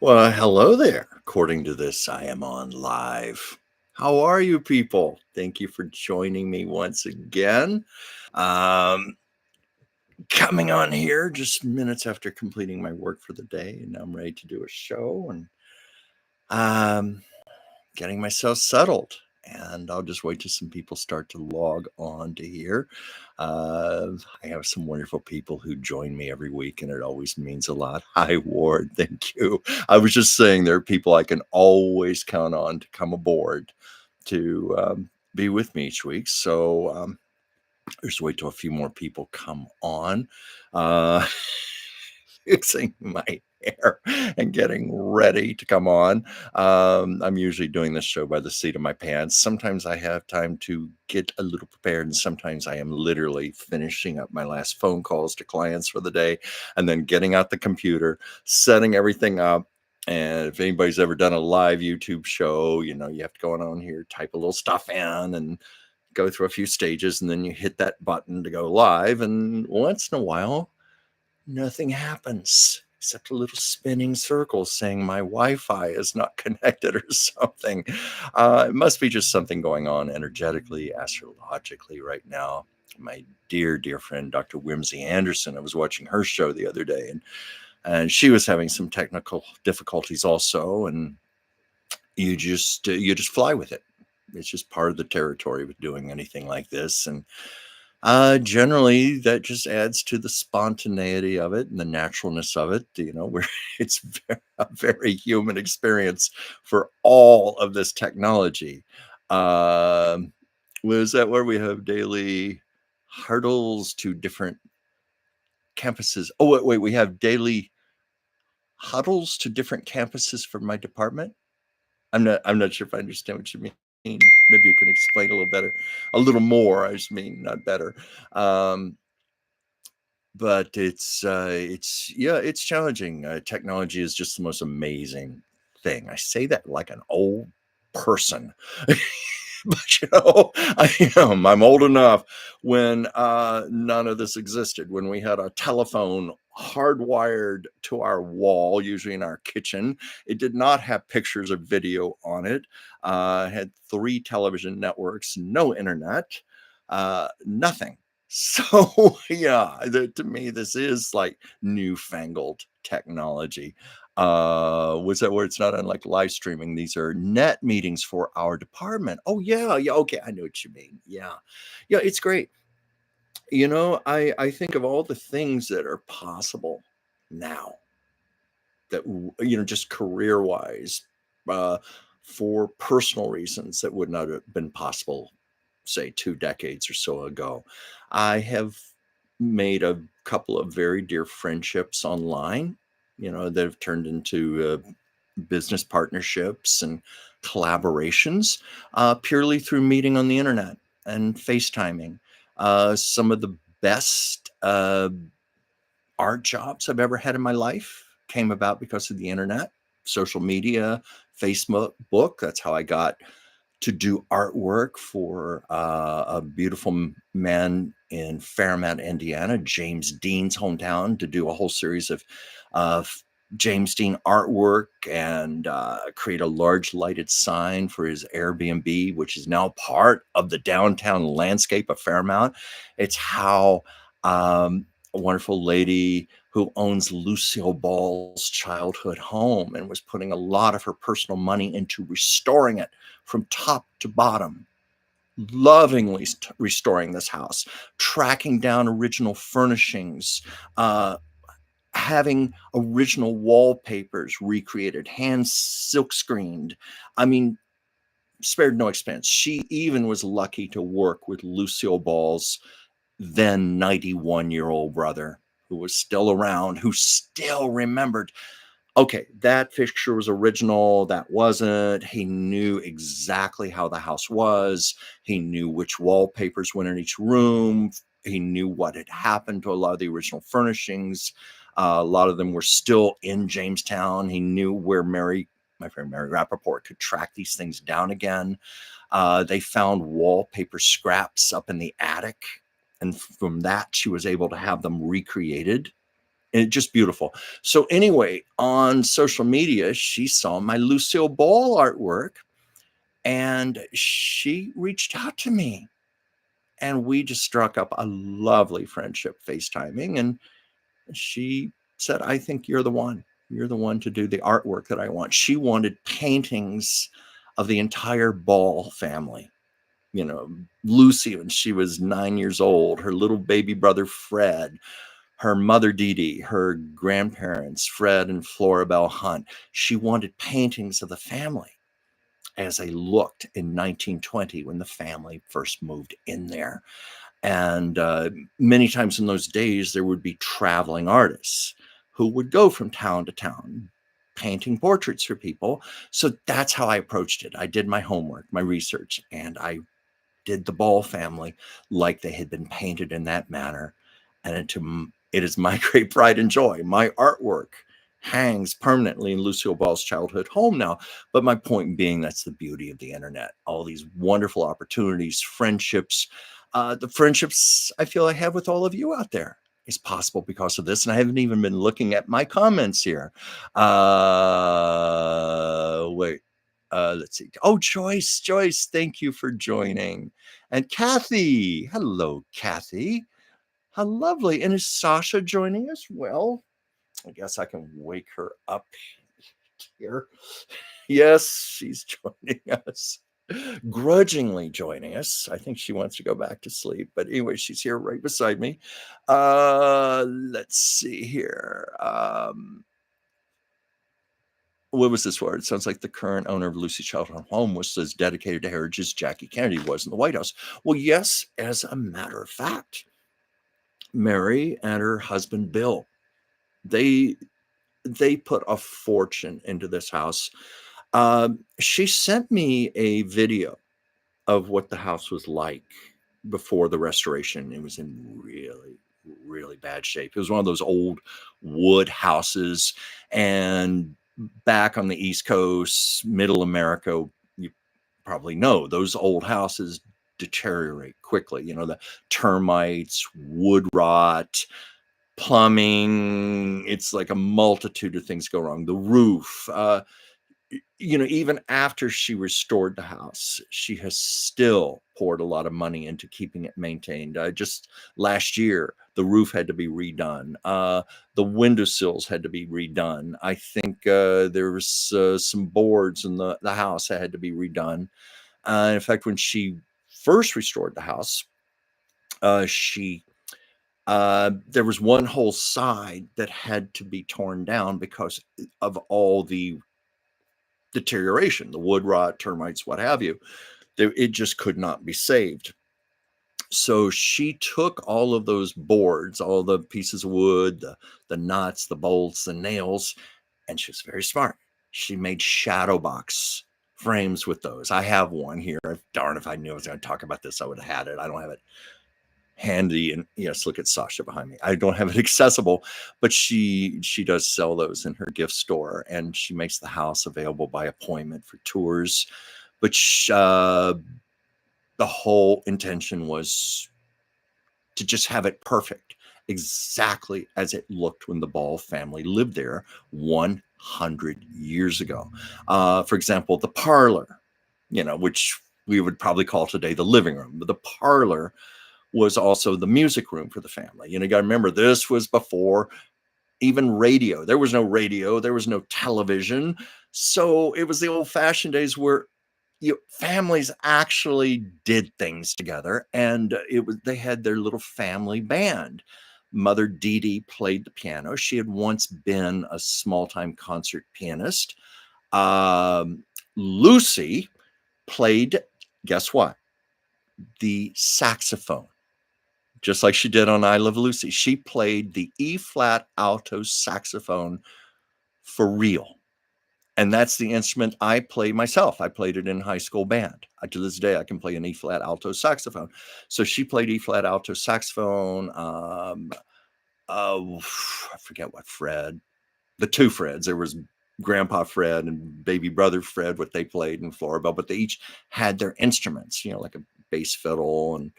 Well, hello there. According to this, I am on live. How are you people? Thank you for joining me once again. Um, Coming on here just minutes after completing my work for the day, and I'm ready to do a show and um, getting myself settled. And I'll just wait till some people start to log on to here. I have some wonderful people who join me every week, and it always means a lot. Hi, Ward. Thank you. I was just saying there are people I can always count on to come aboard to be with me each week. So just wait till a few more people come on. Uh, fixing my hair and getting ready to come on. I'm usually doing this show by the seat of my pants. Sometimes I have time to get a little prepared, and sometimes I am literally finishing up my last phone calls to clients for the day and then getting out the computer, setting everything up. And if anybody's ever done a live YouTube show, you know, you have to go on here, type a little stuff in and go through a few stages, and then you hit that button to go live. And once in a while, nothing happens except a little spinning circle saying my Wi-Fi is not connected or something. It must be just something going on energetically, astrologically right now. My dear, dear friend, Dr. Whimsy Anderson, I was watching her show the other day, and she was having some technical difficulties also. And you just fly with it. It's just part of the territory with doing anything like this. And generally, that just adds to the spontaneity of it and the naturalness of it. You know, where it's a very human experience for all of this technology. Um, was that where we have daily hurdles to different campuses? Oh, wait, we have daily huddles to different campuses for my department. I'm not sure if I understand what you mean. Maybe you can explain a little better, a little more. I just mean not better. Um, but it's challenging. Technology is just the most amazing thing. I say that like an old person. But I'm old enough when none of this existed, when we had a telephone hardwired to our wall, usually in our kitchen. It did not have pictures or video on it. Had 3 television networks, no internet, nothing. So yeah, to me, this is like newfangled technology. Was that where it's not unlike live streaming? These are net meetings for our department. Oh yeah, yeah, okay, I know what you mean. Yeah, yeah, it's great. I think of all the things that are possible now that just career wise, uh, for personal reasons that would not have been possible, say 2 decades or so ago. I have made a couple of very dear friendships online, that have turned into business partnerships and collaborations, purely through meeting on the internet and FaceTiming. Some of the best art jobs I've ever had in my life came about because of the internet, social media, Facebook. That's how I got to do artwork for a beautiful man in Fairmount, Indiana, James Dean's hometown, to do a whole series of uh, James Dean artwork and create a large lighted sign for his Airbnb, which is now part of the downtown landscape of Fairmount. It's how a wonderful lady who owns Lucille Ball's childhood home and was putting a lot of her personal money into restoring it from top to bottom, lovingly restoring this house, tracking down original furnishings, having original wallpapers recreated, hand silk screened. I mean, spared no expense. She even was lucky to work with Lucille Ball's then 91-year-old brother, who was still around, who still remembered, okay, that fixture was original, that wasn't. He knew exactly how the house was. He knew which wallpapers went in each room. He knew what had happened to a lot of the original furnishings. A lot of them were still in Jamestown. He knew where my friend Mary Rappaport, could track these things down again. They found wallpaper scraps up in the attic, and from that, she was able to have them recreated. And just beautiful. So anyway, on social media, she saw my Lucille Ball artwork and she reached out to me and we just struck up a lovely friendship FaceTiming. And she said, I think you're the one. You're the one to do the artwork that I want. She wanted paintings of the entire Ball family. You know, Lucy, when she was 9 years old, her little baby brother, Fred, her mother, Dee Dee, her grandparents, Fred and Flora Bell Hunt. She wanted paintings of the family as they looked in 1920 when the family first moved in there. And many times in those days, there would be traveling artists who would go from town to town painting portraits for people. So that's how I approached it. I did my homework, my research, and I did the Ball family like they had been painted in that manner. And it is my great pride and joy. My artwork hangs permanently in Lucille Ball's childhood home now. But my point being, that's the beauty of the internet. All these wonderful opportunities, friendships, the friendships I feel I have with all of you out there is possible because of this. And I haven't even been looking at my comments here. Wait. Let's see. Oh, Joyce, thank you for joining. And Kathy, hello, Kathy. How lovely. And is Sasha joining us? Well, I guess I can wake her up here. Yes, she's joining us. Grudgingly joining us. I think she wants to go back to sleep. But anyway, she's here right beside me. Let's see here. What was this word? It sounds like the current owner of Lucy Childhood Home was as dedicated to heritage as Jackie Kennedy was in the White House. Well, yes, as a matter of fact, Mary and her husband Bill, they put a fortune into this house. She sent me a video of what the house was like before the restoration. It was in really, really bad shape. It was one of those old wood houses, and back on the East Coast, middle America, you probably know those old houses deteriorate quickly. You know, the termites, wood rot, plumbing. It's like a multitude of things go wrong. The roof, you know, even after she restored the house, she has still poured a lot of money into keeping it maintained. Just last year, the roof had to be redone. The windowsills had to be redone. I think there was some boards in the house that had to be redone. In fact, when she first restored the house, there was one whole side that had to be torn down because of all the deterioration, the wood rot, termites, what have you. It just could not be saved. So she took all of those boards, all the pieces of wood, the nuts, the bolts, the nails, and she was very smart. She made shadow box frames with those. I have one here. Darn, if I knew I was going to talk about this, I would have had it. I don't have it handy. And yes, look at Sasha behind me. I don't have it accessible, but she does sell those in her gift store, and she makes the house available by appointment for tours. But the whole intention was to just have it perfect, exactly as it looked when the Ball family lived there 100 years ago. For example, the parlor, you know, which we would probably call today the living room, but the parlor was also the music room for the family. You know, you got to remember, this was before even radio. There was no radio, there was no television. So it was the old fashioned days where families actually did things together, and they had their little family band. Mother Dee Dee played the piano. She had once been a small-time concert pianist. Lucy played, guess what? The saxophone, just like she did on I Love Lucy. She played the E-flat alto saxophone for real. And that's the instrument I play myself. I played it in high school band. To this day, I can play an E-flat alto saxophone. So she played E-flat alto saxophone. I forget what Fred, the two Freds. There was Grandpa Fred and baby brother Fred, what they played in Flora Bell, but they each had their instruments, you know, like a bass fiddle and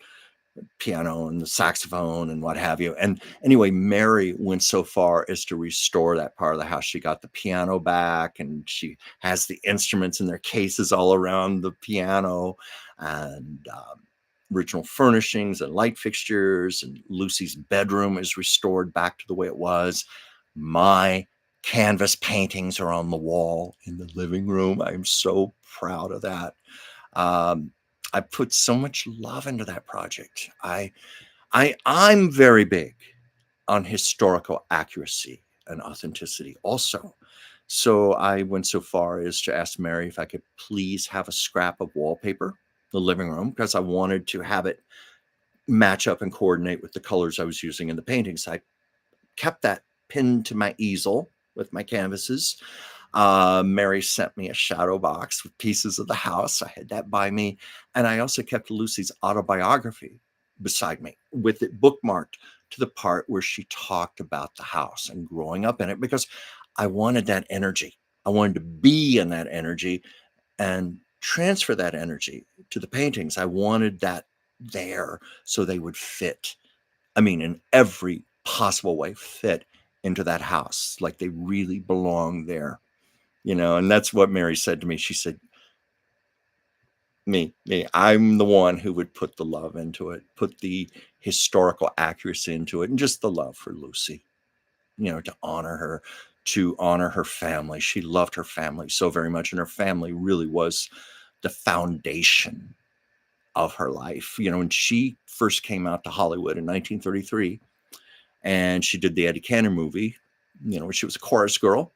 piano and the saxophone and what have you. And anyway, Mary went so far as to restore that part of the house. She got the piano back, and she has the instruments in their cases all around the piano, and original furnishings and light fixtures. And Lucy's bedroom is restored back to the way it was. My canvas paintings are on the wall in the living room. I'm so proud of that. Um, I put so much love into that project. I'm very big on historical accuracy and authenticity also. So I went so far as to ask Mary if I could please have a scrap of wallpaper in the living room, because I wanted to have it match up and coordinate with the colors I was using in the paintings. I kept that pinned to my easel with my canvases. Mary sent me a shadow box with pieces of the house. I had that by me. And I also kept Lucy's autobiography beside me with it bookmarked to the part where she talked about the house and growing up in it, because I wanted that energy. I wanted to be in that energy and transfer that energy to the paintings. I wanted that there so they would fit. I mean, in every possible way, fit into that house like they really belong there. And that's what Mary said to me. She said, I'm the one who would put the love into it, put the historical accuracy into it, and just the love for Lucy, to honor her family. She loved her family so very much, and her family really was the foundation of her life. When she first came out to Hollywood in 1933, and she did the Eddie Cantor movie, where she was a chorus girl.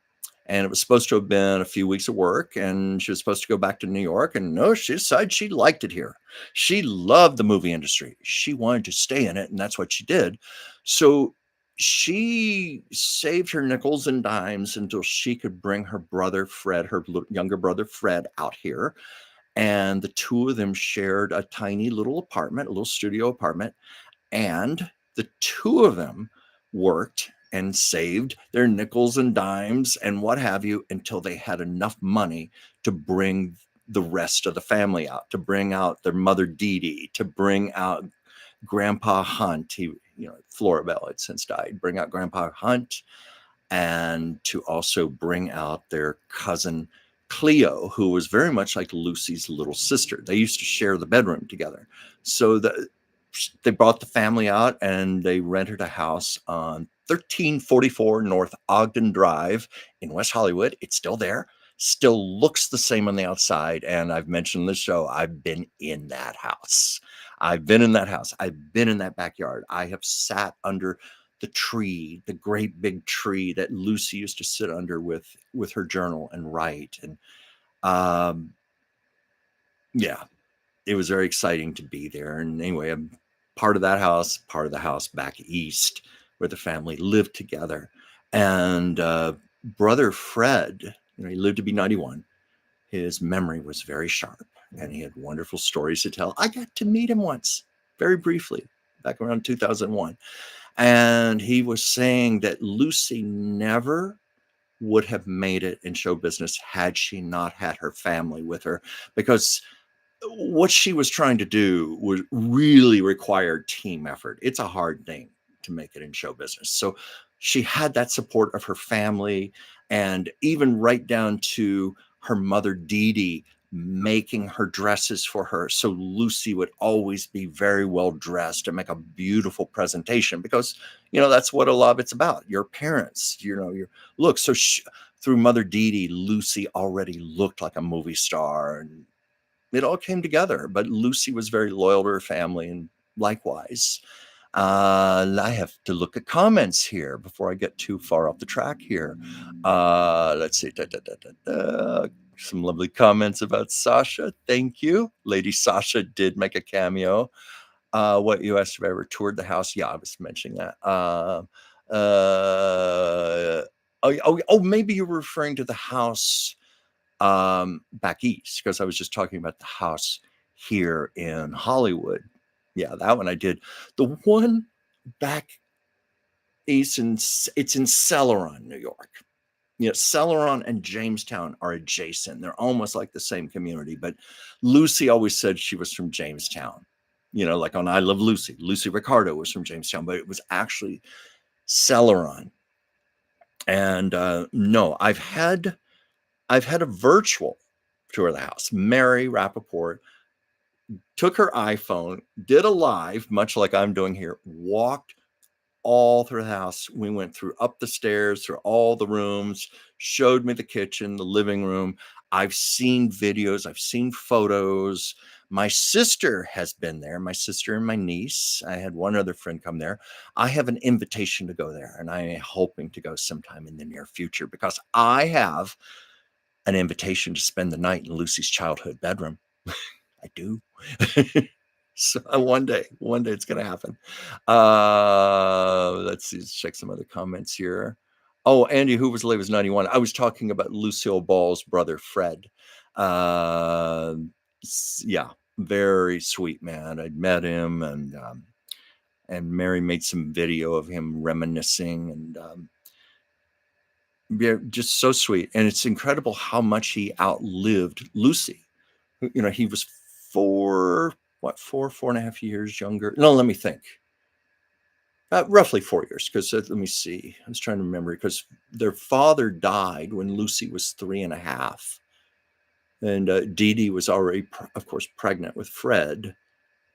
And it was supposed to have been a few weeks of work, and she was supposed to go back to New York. And no, she decided she liked it here. She loved the movie industry. She wanted to stay in it, and that's what she did. So she saved her nickels and dimes until she could bring her brother, Fred, her younger brother, Fred, out here. And the two of them shared a tiny little apartment, a little studio apartment. And the two of them worked and saved their nickels and dimes and what have you until they had enough money to bring the rest of the family out, to bring out their mother Dee Dee, to bring out Grandpa Hunt. Flora Bell had since died. Bring out Grandpa Hunt, and to also bring out their cousin Cleo, who was very much like Lucy's little sister. They used to share the bedroom together. So they brought the family out, and they rented a house on 1344 North Ogden Drive in West Hollywood. It's still there, still looks the same on the outside. And I've mentioned in the show, I've been in that house. I've been in that house. I've been in that backyard. I have sat under the tree, the great big tree that Lucy used to sit under with her journal and write. And yeah, it was very exciting to be there. And anyway, I'm part of that house, part of the house back east where the family lived together. And brother Fred, he lived to be 91. His memory was very sharp, and he had wonderful stories to tell. I got to meet him once, very briefly, back around 2001. And he was saying that Lucy never would have made it in show business had she not had her family with her, because what she was trying to do was really required team effort. It's a hard thing to make it in show business. So she had that support of her family, and even right down to her mother Dee Dee making her dresses for her. So Lucy would always be very well dressed and make a beautiful presentation, because, that's what a lot of it's about. Your parents, your look. So through Mother Dee Dee, Lucy already looked like a movie star, and it all came together. But Lucy was very loyal to her family, and likewise. I have to look at comments here before I get too far off the track here. Let's see. Some lovely comments about Sasha. Thank you. Lady Sasha did make a cameo. What you asked if I ever toured the house. Yeah, I was mentioning that. Maybe you were referring to the house back east, because I was just talking about the house here in Hollywood. Yeah, that one I did. The one back east, it's in Celeron, New York. Celeron and Jamestown are adjacent. They're almost like the same community, but Lucy always said she was from Jamestown. like on I Love Lucy. Lucy Ricardo was from Jamestown, but it was actually Celeron. And no, I've had a virtual tour of the house. Mary Rappaport took her iPhone, did a live, much like I'm doing here, walked all through the house. We went through up the stairs, through all the rooms, showed me the kitchen, the living room. I've seen videos, I've seen photos. My sister has been there, my sister and my niece. I had one other friend come there. I have an invitation to go there, and I am hoping to go sometime in the near future because I have an invitation to spend the night in Lucy's childhood bedroom. I do. So one day it's going to happen. Let's see, let's check some other comments here. Oh, Andy, who was late was 91. I was talking about Lucille Ball's brother, Fred. Uh, yeah, very sweet man. I'd met him, and Mary made some video of him reminiscing, and yeah, just so sweet. And it's incredible how much he outlived Lucy. He was four and a half years younger. No, let me think. Roughly 4 years, because let me see. I was trying to remember, because their father died when Lucy was 3.5. And Dee Dee was already, of course, pregnant with Fred.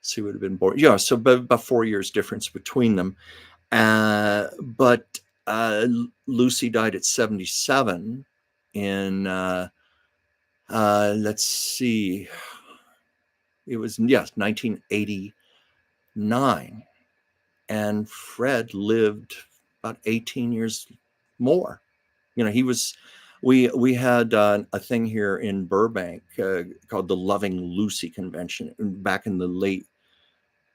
So he would have been born. Yeah, so about 4 years difference between them. But Lucy died at 77 in, let's see, it was, yes, 1989. And Fred lived about 18 years more. We had a thing here in Burbank called the Loving Lucy Convention back in the late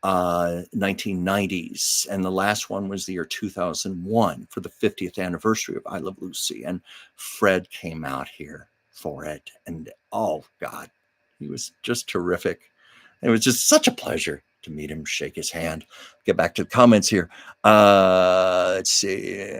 1990s, and the last one was the year 2001 for the 50th anniversary of I Love Lucy, and Fred came out here for it, and oh God, he was just terrific. It was just such a pleasure to meet him, shake his hand. Get back to the comments here. Let's see.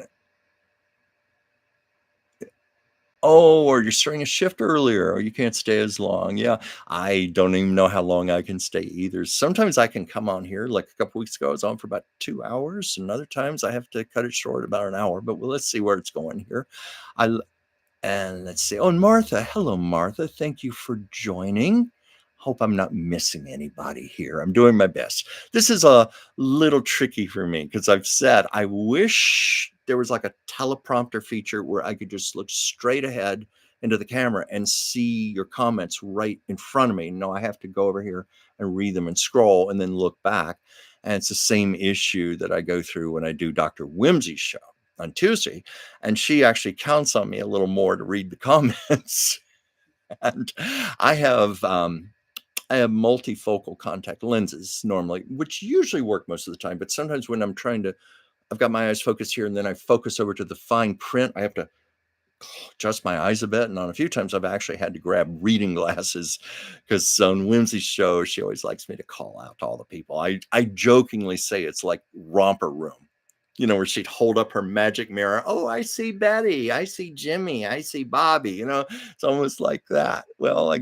Oh, or you're starting a shift earlier, or you can't stay as long. Yeah, I don't even know how long I can stay either. Sometimes I can come on here, like a couple weeks ago, I was on for about 2 hours, and other times I have to cut it short about an hour. But let's see where it's going here. And let's see. Oh, and Martha. Hello, Martha. Thank you for joining. Hope I'm not missing anybody here. I'm doing my best. This is a little tricky for me because I've said I wish there was like a teleprompter feature where I could just look straight ahead into the camera and see your comments right in front of me. No, I have to go over here and read them and scroll and then look back. And it's the same issue that I go through when I do Dr. Whimsy's show on Tuesday. And she actually counts on me a little more to read the comments. And I have multifocal contact lenses normally, which usually work most of the time. But sometimes when I've got my eyes focused here and then I focus over to the fine print, I have to adjust my eyes a bit. And on a few times I've actually had to grab reading glasses because on Whimsy's show, she always likes me to call out to all the people. I jokingly say it's like Romper Room, where she'd hold up her magic mirror. Oh, I see Betty. I see Jimmy. I see Bobby. It's almost like that. Well,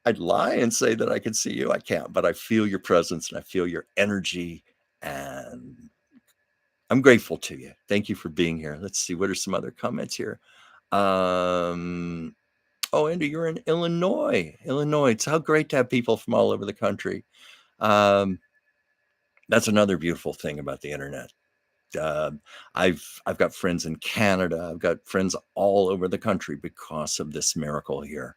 I'd lie and say that I can see you. I can't, but I feel your presence and I feel your energy, and I'm grateful to you. Thank you for being here. Let's see. What are some other comments here? Oh, Andy, you're in Illinois. It's how great to have people from all over the country. That's another beautiful thing about the internet. I've got friends in Canada. I've got friends all over the country because of this miracle here.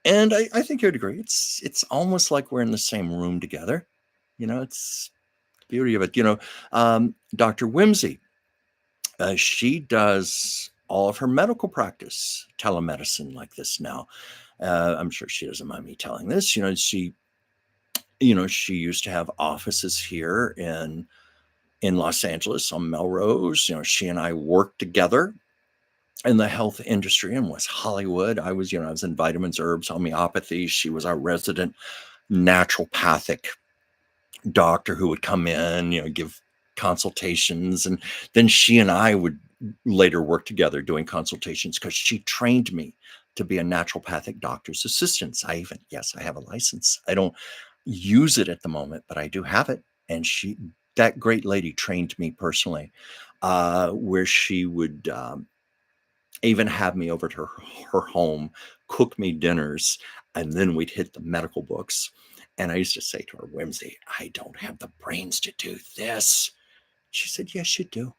And I think you'd agree. It's almost like we're in the same room together. It's the beauty of it. Dr. Whimsy, she does all of her medical practice telemedicine like this now. I'm sure she doesn't mind me telling this. She used to have offices here in Los Angeles on Melrose. She and I worked together in the health industry in West Hollywood. I was in vitamins, herbs, homeopathy. She was our resident naturopathic doctor who would come in, give consultations. And then she and I would later worked together doing consultations because she trained me to be a naturopathic doctor's assistant. Yes, I have a license. I don't use it at the moment, but I do have it. And that great lady trained me personally, where she would even have me over to her home, cook me dinners, and then we'd hit the medical books. And I used to say to her, Whimsy, I don't have the brains to do this. She said, yes, you do.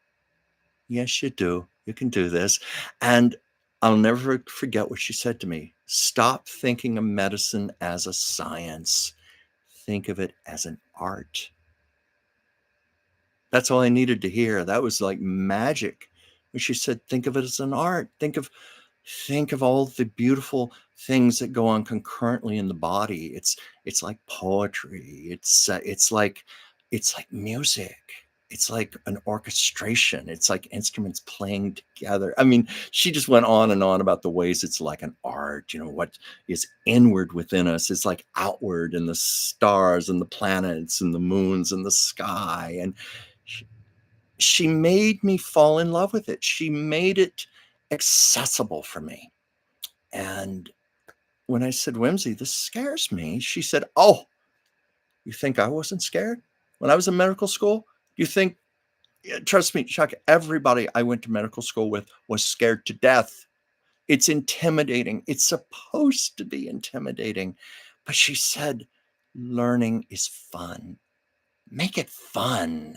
Yes, you do. You can do this. And I'll never forget what she said to me. Stop thinking of medicine as a science. Think of it as an art. That's all I needed to hear. That was like magic. When she said, think of it as an art. Think of all the beautiful things that go on concurrently in the body. It's like poetry. It's like music. It's like an orchestration. It's like instruments playing together. I mean, she just went on and on about the ways it's like an art. What is inward within us is like outward in the stars and the planets and the moons and the sky. And she made me fall in love with it. She made it accessible for me. And when I said, Whimsy, this scares me, she said, oh, you think I wasn't scared when I was in medical school? You think, trust me, Chuck, everybody I went to medical school with was scared to death. It's intimidating. It's supposed to be intimidating. But she said, learning is fun. Make it fun.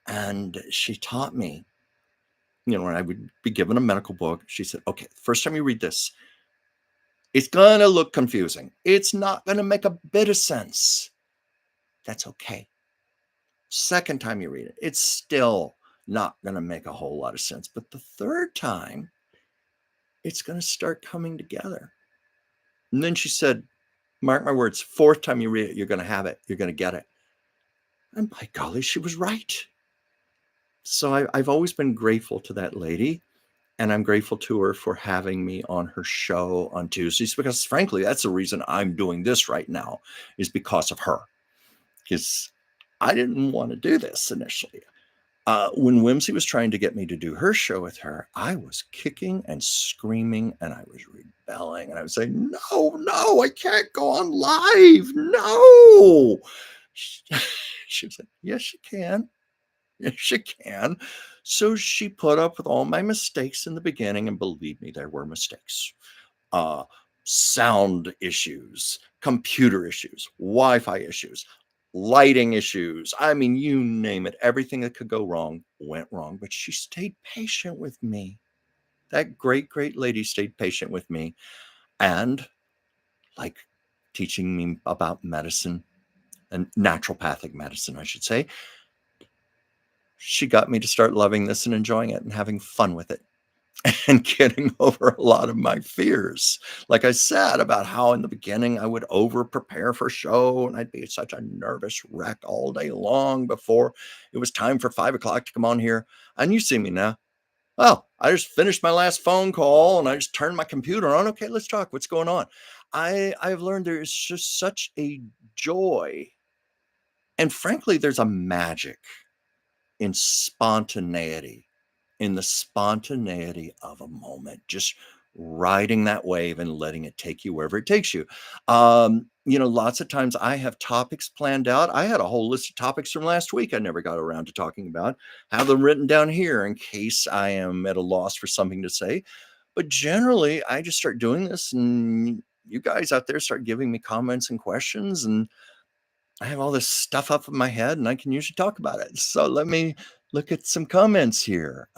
And she taught me, when I would be given a medical book, she said, okay, first time you read this, it's going to look confusing. It's not going to make a bit of sense. That's okay. Second time you read it, it's still not going to make a whole lot of sense. But the third time, it's going to start coming together. And then she said, mark my words, fourth time you read it, you're going to have it. You're going to get it. And by golly, she was right. So I've always been grateful to that lady. And I'm grateful to her for having me on her show on Tuesdays, because frankly, that's the reason I'm doing this right now, is because of her. Because I didn't want to do this initially. When Whimsy was trying to get me to do her show with her, I was kicking and screaming and I was rebelling. And I was saying, no, I can't go on live. No. She was like, yes, you can. Yes, you can. So she put up with all my mistakes in the beginning, and believe me, there were mistakes. Sound issues, computer issues, Wi-Fi issues, lighting issues. I mean, you name it. Everything that could go wrong went wrong, but she stayed patient with me. That great, great lady stayed patient with me, and like teaching me about medicine and naturopathic medicine, I should say. She got me to start loving this and enjoying it and having fun with it and getting over a lot of my fears. Like I said, about how in the beginning I would over prepare for show and I'd be such a nervous wreck all day long before it was time for 5 o'clock to come on here. And you see me now. Well, I just finished my last phone call and I just turned my computer on. Okay, let's talk. What's going on? I've learned there is just such a joy. And frankly, there's a magic in spontaneity, in the spontaneity of a moment, just riding that wave and letting it take you wherever it takes you. Lots of times I have topics planned out. I had a whole list of topics from last week I never got around to talking about. Have them written down here in case I am at a loss for something to say. But generally, I just start doing this, and you guys out there start giving me comments and questions, and I have all this stuff up in my head and I can usually talk about it. So let me look at some comments here.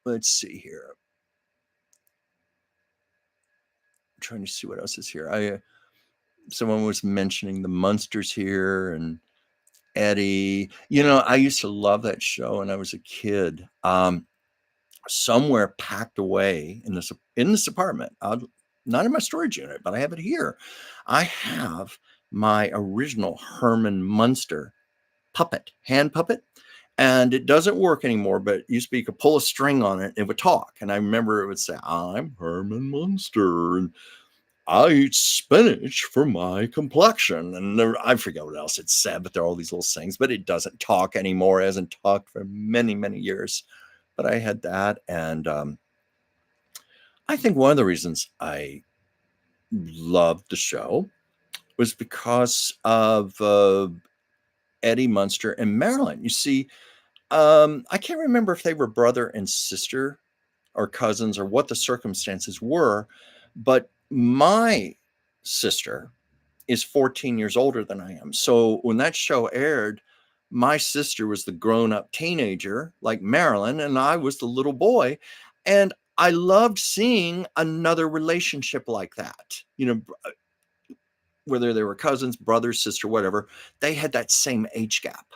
Let's see here. I'm trying to see what else is here. Someone was mentioning the Munsters here and Eddie. I used to love that show when I was a kid. Somewhere packed away in this apartment, not in my storage unit, but I have it here. I have my original Herman Munster hand puppet, and it doesn't work anymore, but it used to be you could pull a string on it, it would talk. And I remember it would say, I'm Herman Munster. And I eat spinach for my complexion. And I forget what else it said, but there are all these little sayings, but it doesn't talk anymore. It hasn't talked for many, many years. But I had that. And I think one of the reasons I loved the show was because of Eddie Munster and Marilyn. You see, I can't remember if they were brother and sister or cousins or what the circumstances were, but my sister is 14 years older than I am. So when that show aired, my sister was the grown up teenager like Marilyn, and I was the little boy. And I loved seeing another relationship like that. Whether they were cousins, brothers, sister, whatever, they had that same age gap.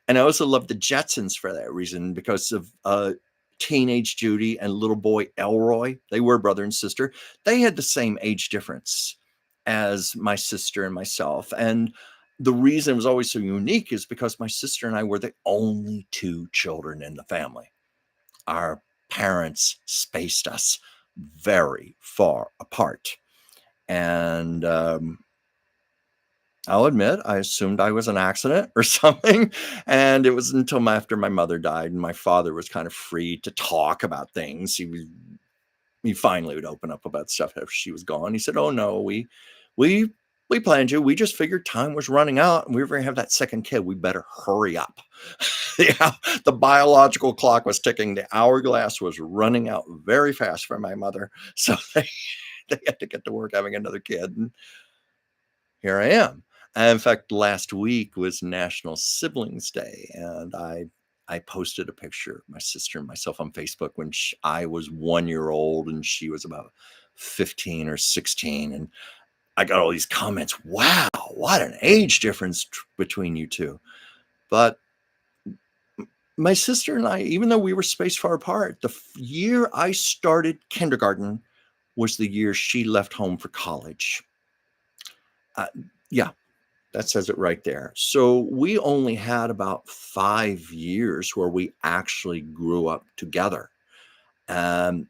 And I also loved the Jetsons for that reason because of teenage Judy and little boy Elroy. They were brother and sister. They had the same age difference as my sister and myself. And the reason it was always so unique is because my sister and I were the only two children in the family. Our parents spaced us very far apart. And I'll admit, I assumed I was an accident or something. And it was until after my mother died and my father was kind of free to talk about things. He finally would open up about stuff after she was gone. He said, "Oh no, we planned you. We just figured time was running out and we were going to have that second kid. We better hurry up." Yeah, the biological clock was ticking. The hourglass was running out very fast for my mother. So they had to get to work having another kid. And here I am. In fact, last week was National Siblings Day, and I posted a picture of my sister and myself on Facebook when I was 1 year old and she was about 15 or 16. And I got all these comments. Wow, what an age difference between you two. But my sister and I, even though we were spaced far apart, the year I started kindergarten was the year she left home for college. Yeah, that says it right there. So we only had about 5 years where we actually grew up together. And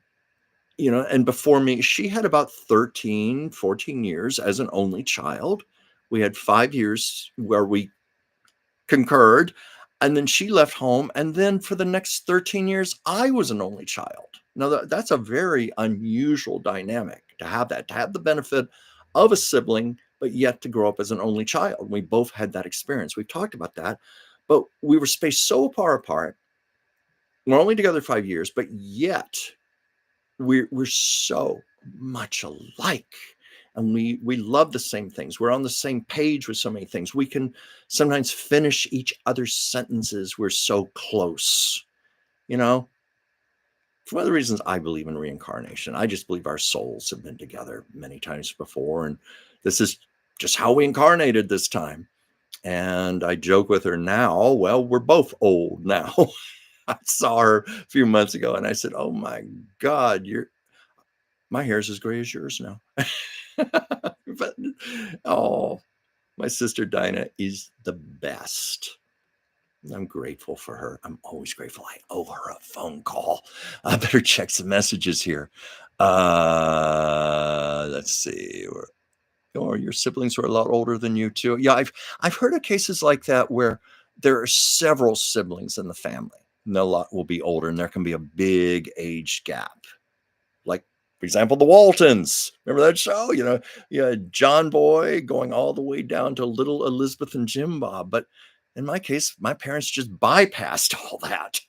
before me, she had about 13, 14 years as an only child. We had 5 years where we concurred, and then she left home. And then for the next 13 years, I was an only child. Now, that's a very unusual dynamic to have the benefit of a sibling, but yet to grow up as an only child. We both had that experience. We've talked about that, but we were spaced so far apart. We're only together 5 years, but yet we're so much alike, and we love the same things. We're on the same page with so many things. We can sometimes finish each other's sentences. We're so close. It's one of the reasons I believe in reincarnation. I just believe our souls have been together many times before, and this is just how we incarnated this time. And I joke with her now, well, we're both old now. I saw her a few months ago and I said, "Oh my God, my hair's as gray as yours now." But my sister Dinah is the best. I'm grateful for her. I'm always grateful. I owe her a phone call. I better check some messages here. Let's see. Your siblings are a lot older than you too. Yeah, I've heard of cases like that where there are several siblings in the family. And a lot will be older, and there can be a big age gap. Like, for example, the Waltons. Remember that show? You had John Boy going all the way down to little Elizabeth and Jim Bob. But in my case, my parents just bypassed all that.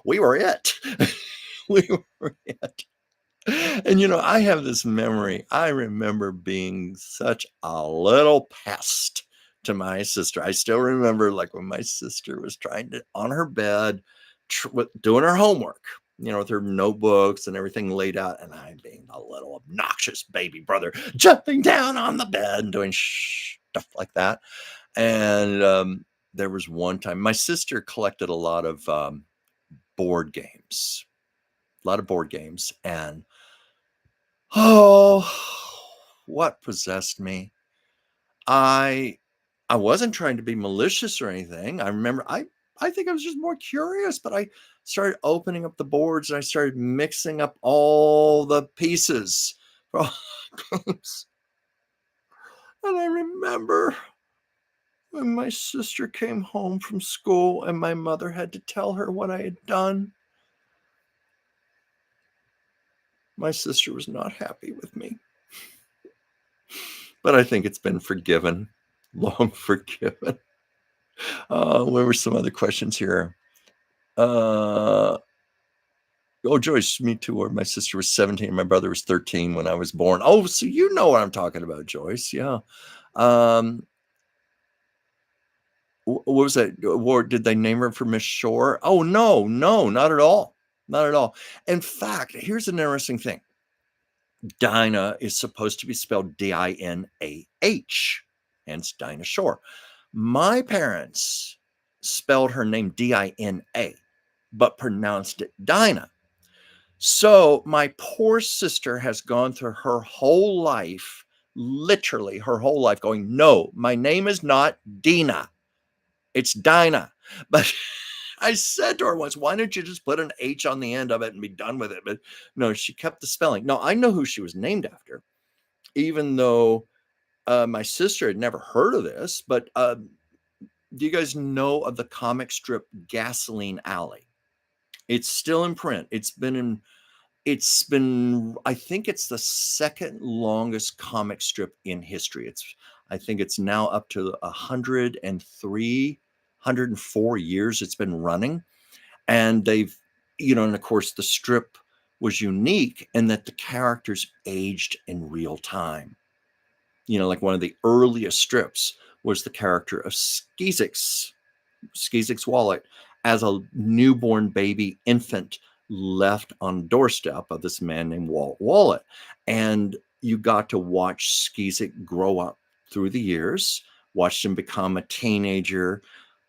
We were it. We were it. And I have this memory. I remember being such a little pest to my sister. I still remember, like, when my sister was trying to, on her bed, doing her homework, with her notebooks and everything laid out, and I being a little obnoxious baby brother, jumping down on the bed and doing stuff like that. And there was one time my sister collected a lot of board games, and oh, what possessed me? I wasn't trying to be malicious or anything. I remember I think I was just more curious, but I started opening up the boards and I started mixing up all the pieces problems. And I remember when my sister came home from school and my mother had to tell her what I had done. My sister was not happy with me, but I think it's been forgiven, long forgiven. What were some other questions here? Oh, Joyce, me too. Or my sister was 17. My brother was 13 when I was born. Oh, so you know what I'm talking about, Joyce. Yeah. Um, what was that? Or did they name her for Miss Shore? Oh, no, no, not at all. Not at all. In fact, here's an interesting thing. Dinah is supposed to be spelled Dinah, hence Dinah Shore. My parents spelled her name Dina, but pronounced it Dinah. So my poor sister has gone through her whole life, literally her whole life, going, no, my name is not Dina. It's Dinah. But I said to her once, why don't you just put an H on the end of it and be done with it? But no, she kept the spelling. No, I know who she was named after, even though my sister had never heard of this. But do you guys know of the comic strip Gasoline Alley? It's still in print. I think it's the second longest comic strip in history. I think it's now up to 103, 104 years it's been running. And and of course the strip was unique in that the characters aged in real time. Like one of the earliest strips was the character of Skeezik's wallet as a newborn baby infant left on the doorstep of this man named Walt Wallet. And you got to watch Skeezik grow up through the years, watched him become a teenager,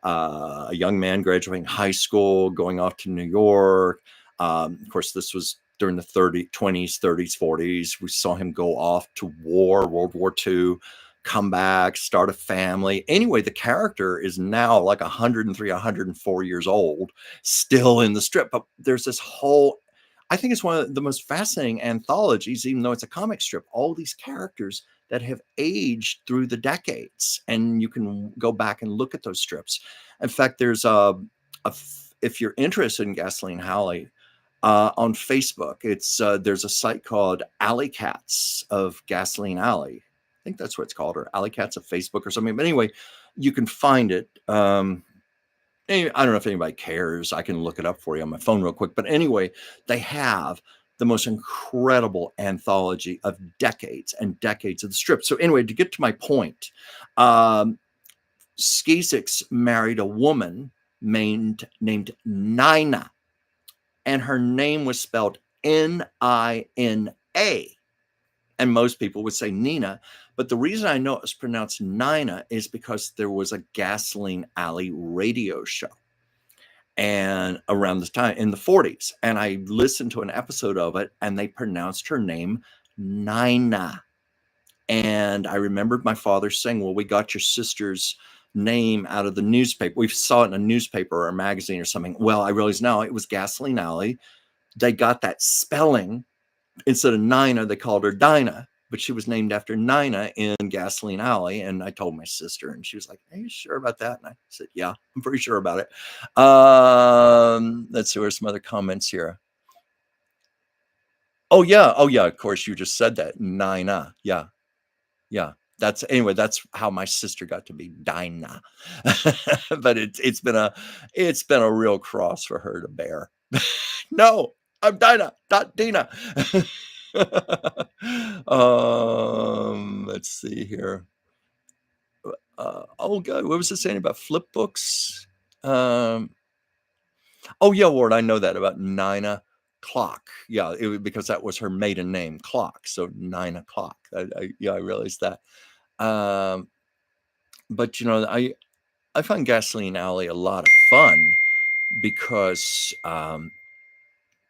a young man graduating high school, going off to New York. Of course, this was during the 20s, 30s, 40s. We saw him go off to war, World War II, come back, start a family. Anyway, the character is now like 103, 104 years old, still in the strip. But there's this I think it's one of the most fascinating anthologies, even though it's a comic strip, all these characters that have aged through the decades. And you can go back and look at those strips. In fact, there's if you're interested in Gasoline Alley, on Facebook, there's a site called Alley Cats of Gasoline Alley. I think that's what it's called, or Alley Cats of Facebook or something. But anyway, you can find it. I don't know if anybody cares. I can look it up for you on my phone real quick. But anyway, they have the most incredible anthology of decades and decades of the strip. So anyway, to get to my point, Skeezix married a woman named Nina, and her name was spelled Nina. And most people would say Nina. But the reason I know it was pronounced Nina is because there was a Gasoline Alley radio show and around this time in the 40s. And I listened to an episode of it and they pronounced her name Nina. And I remembered my father saying, well, we got your sister's name out of the newspaper. We saw it in a newspaper or a magazine or something. Well, I realize now it was Gasoline Alley. They got that spelling. Instead of Nina, they called her Dinah, but she was named after Nina in Gasoline Alley. And I told my sister, and she was like, are you sure about that? And I said, yeah, I'm pretty sure about it. Let's see, where's some other comments here. Oh, yeah. Of course, you just said that. Nina. Yeah. That's how my sister got to be Dinah. But it's been a real cross for her to bear. No, I'm Dinah, not Dina. Let's see here. Oh God, what was it saying about flip books? Oh yeah, Ward, I know that about Nina Clock. Yeah, because that was her maiden name, Clock. So 9 o'clock. I realized that. But I find Gasoline Alley a lot of fun because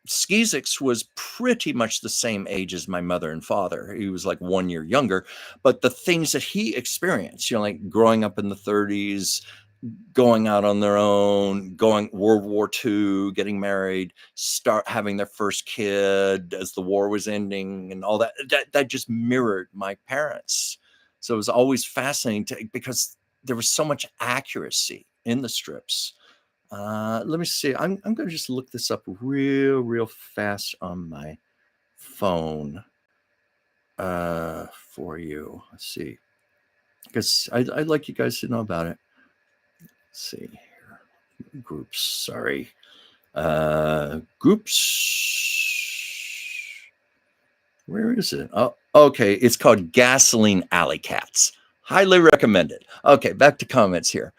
Skeezix was pretty much the same age as my mother and father. He was like 1 year younger, but the things that he experienced, like growing up in the 30s, going out on their own, going World War II, getting married, start having their first kid as the war was ending, and all that. That just mirrored my parents. So it was always fascinating because there was so much accuracy in the strips. Let me see. I'm going to just look this up real fast on my phone for you. Let's see, because I'd like you guys to know about it. Let's see here. Groups. Sorry. Groups. Where is it? Oh, okay. It's called Gasoline Alley Cats. Highly recommended. Okay, back to comments here.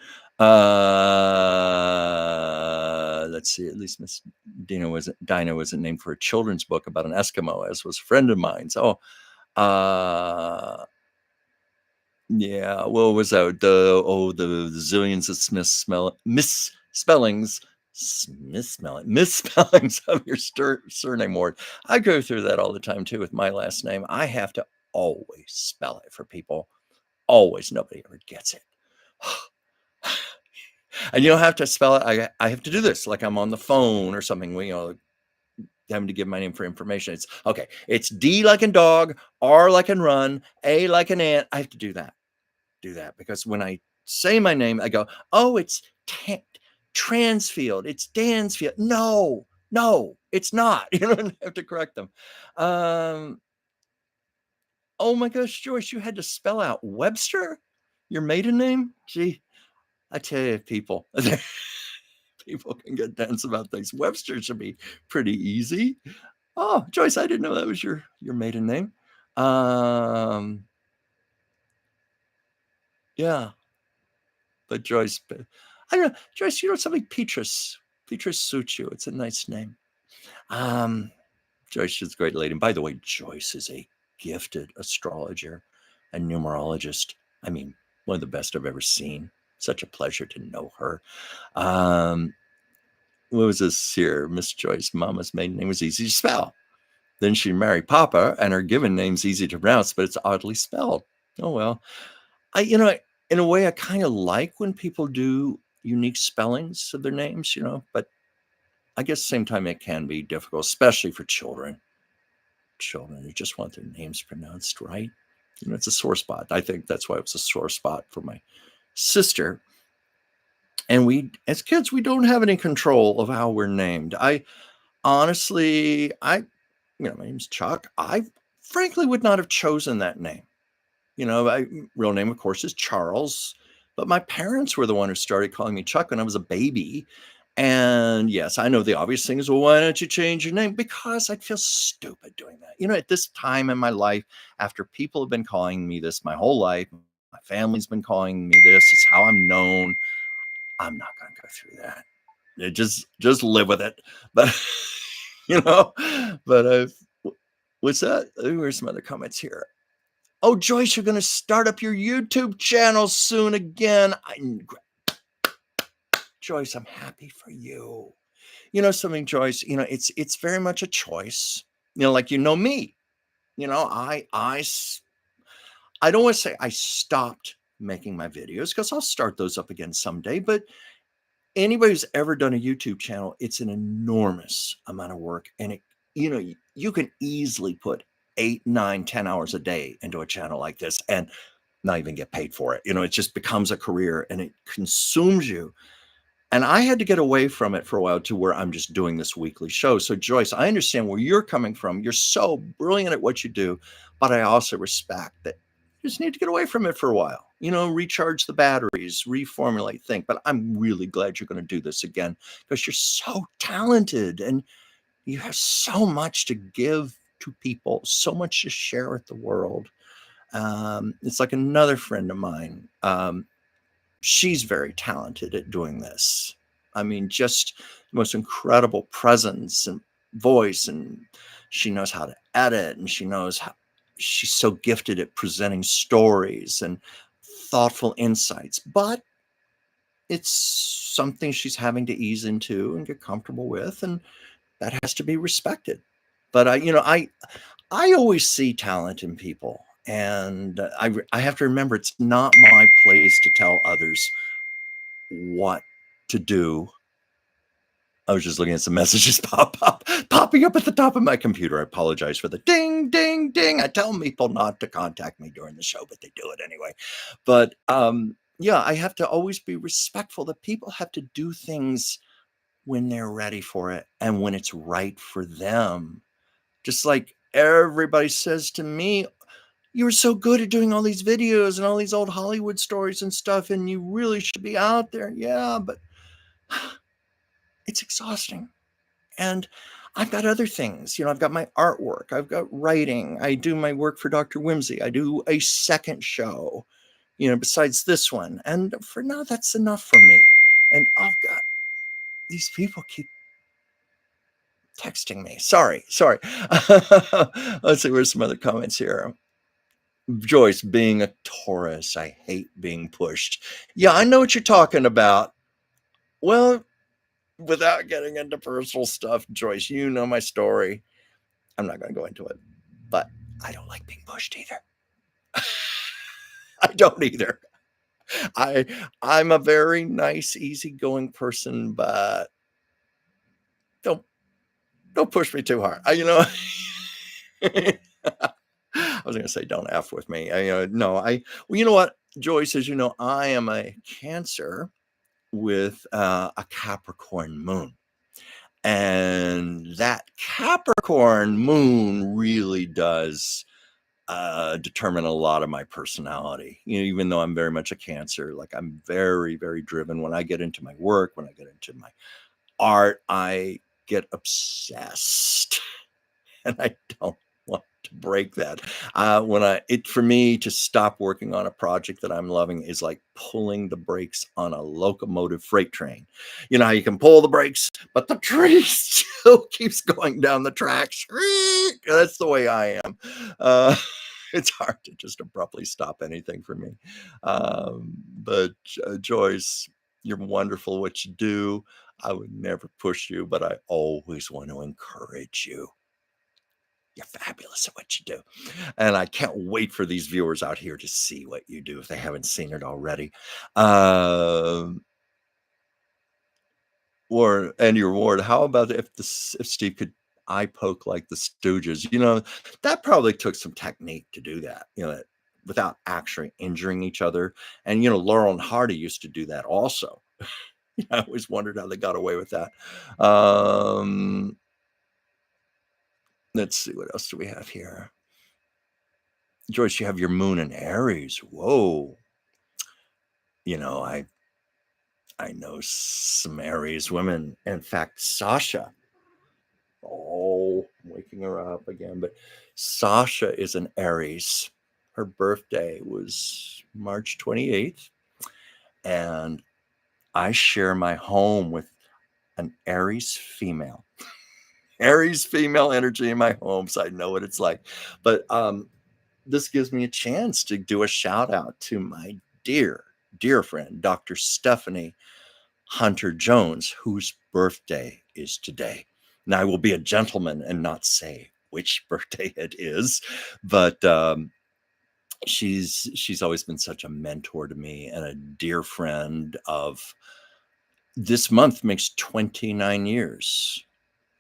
Let's see. At least Miss Dinah wasn't named for a children's book about an Eskimo, as was a friend of mine's. Oh, yeah. What was that? The zillions of misspellings of your surname, Ward. I go through that all the time too with my last name. I have to always spell it for people. Always. Nobody ever gets it. And you don't have to spell it. I have to do this like I'm on the phone or something. Having to give my name for information. It's okay. It's D like in dog, R like in run, A like an ant. I have to do that because when I say my name, I go, oh, it's Transfield. It's Dansfield. No, it's not. You don't have to correct them. Oh my gosh, Joyce, you had to spell out Webster, your maiden name? Gee, I tell you, people can get dense about things. Webster should be pretty easy. Oh, Joyce, I didn't know that was your maiden name. Yeah. But Joyce, I don't know, Joyce, something Petrus suits you. It's a nice name. Joyce is a great lady. And by the way, Joyce is a gifted astrologer and numerologist. I mean, one of the best I've ever seen. Such a pleasure to know her. What was this here? Miss Joyce, Mama's maiden name was easy to spell. Then she married Papa, and her given name's easy to pronounce, but it's oddly spelled. Oh well. In a way, I kind of like when people do unique spellings of their names, but I guess same time it can be difficult, especially for children. Children who just want their names pronounced right. It's a sore spot. I think that's why it was a sore spot for my sister. And we, as kids, we don't have any control of how we're named. My name's Chuck. I frankly would not have chosen that name. My real name, of course, is Charles, but my parents were the one who started calling me Chuck when I was a baby. And yes, I know the obvious thing is, well, why don't you change your name? Because I'd feel stupid doing that. At this time in my life, after people have been calling me this my whole life, my family's been calling me this, it's how I'm known. I'm not going to go through that. Just live with it. But, what's that? Here's some other comments here. Oh, Joyce, you're going to start up your YouTube channel soon again. Joyce, I'm happy for you. Something, Joyce, it's very much a choice. Like, me, I don't want to say I stopped making my videos because I'll start those up again someday. But anybody who's ever done a YouTube channel, it's an enormous amount of work. And you can easily put 8, 9, 10 hours a day into a channel like this and not even get paid for it. It just becomes a career and it consumes you. And I had to get away from it for a while to where I'm just doing this weekly show. So Joyce, I understand where you're coming from. You're so brilliant at what you do, but I also respect that you just need to get away from it for a while, recharge the batteries, reformulate, think. But I'm really glad you're going to do this again because you're so talented and you have so much to give to people, so much to share with the world. It's like another friend of mine. She's very talented at doing this. I mean, just the most incredible presence and voice, and she knows how to edit, and she's so gifted at presenting stories and thoughtful insights. But it's something she's having to ease into and get comfortable with, and that has to be respected. But I always see talent in people. And I have to remember it's not my place to tell others what to do. I was just looking at some messages popping up at the top of my computer. I apologize for the ding, ding, ding. I tell people not to contact me during the show, but they do it anyway. But yeah, I have to always be respectful that people have to do things when they're ready for it and when it's right for them. Just like everybody says to me, you were so good at doing all these videos and all these old Hollywood stories and stuff, and you really should be out there. Yeah, but it's exhausting. And I've got other things. I've got my artwork. I've got writing. I do my work for Dr. Whimsy. I do a second show, besides this one. And for now, that's enough for me. And oh God, these people keep texting me. Sorry. Let's see, where's some other comments here. Joyce, being a Taurus, I hate being pushed. Yeah, I know what you're talking about. Well, without getting into personal stuff, Joyce, you know my story. I'm not going to go into it, but I don't like being pushed either. I don't either. I'm a very nice, easygoing person, but don't push me too hard. I was going to say, don't F with me. No, well, you know what, Joyce, as you know, I am a Cancer with a Capricorn moon. And that Capricorn moon really does determine a lot of my personality. Even though I'm very much a Cancer, like I'm very, very driven. When I get into my work, when I get into my art, I get obsessed. And I don't want to break that. For me to stop working on a project that I'm loving is like pulling the brakes on a locomotive freight train. You know how you can pull the brakes, but the train still keeps going down the tracks. That's the way I am. It's hard to just abruptly stop anything for me. But Joyce, you're wonderful what you do. I would never push you, but I always want to encourage you. You're fabulous at what you do. And I can't wait for these viewers out here to see what you do if they haven't seen it already. Ward, how about if Steve could eye poke like the Stooges? That probably took some technique to do that, without actually injuring each other. And, Laurel and Hardy used to do that also. I always wondered how they got away with that. Let's see, what else do we have here? Joyce, you have your moon in Aries. Whoa. I know some Aries women. In fact, Sasha. Oh, I'm waking her up again. But Sasha is an Aries. Her birthday was March 28th. And I share my home with an Aries female. Aries female energy in my home, so I know what it's like. But this gives me a chance to do a shout out to my dear friend, Dr. Stephanie Hunter Jones, whose birthday is today. Now, I will be a gentleman and not say which birthday it is, but she's always been such a mentor to me and a dear friend of. This month makes 29 years.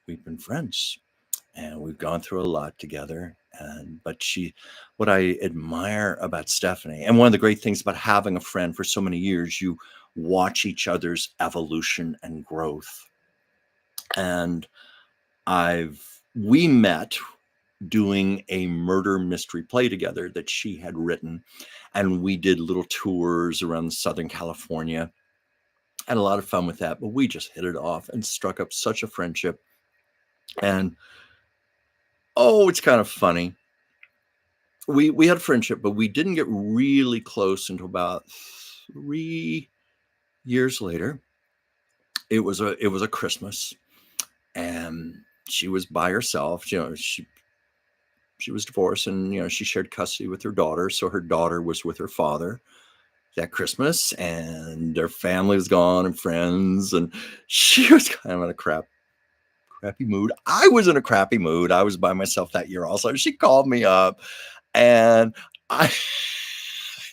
We've been friends. And we've gone through a lot together. But what I admire about Stephanie, and one of the great things about having a friend for so many years, you watch each other's evolution and growth. And we met doing a murder mystery play together that she had written. And we did little tours around Southern California. Had a lot of fun with that, but we just hit it off and struck up such a friendship. And it's kind of funny. We had a friendship, but we didn't get really close until about 3 years later. It was a Christmas, and she was by herself. She was divorced, and she shared custody with her daughter. So her daughter was with her father that Christmas, and their family was gone and friends, and she was kind of in a crappy mood. I was in a crappy mood. I was by myself that year also. She called me up, and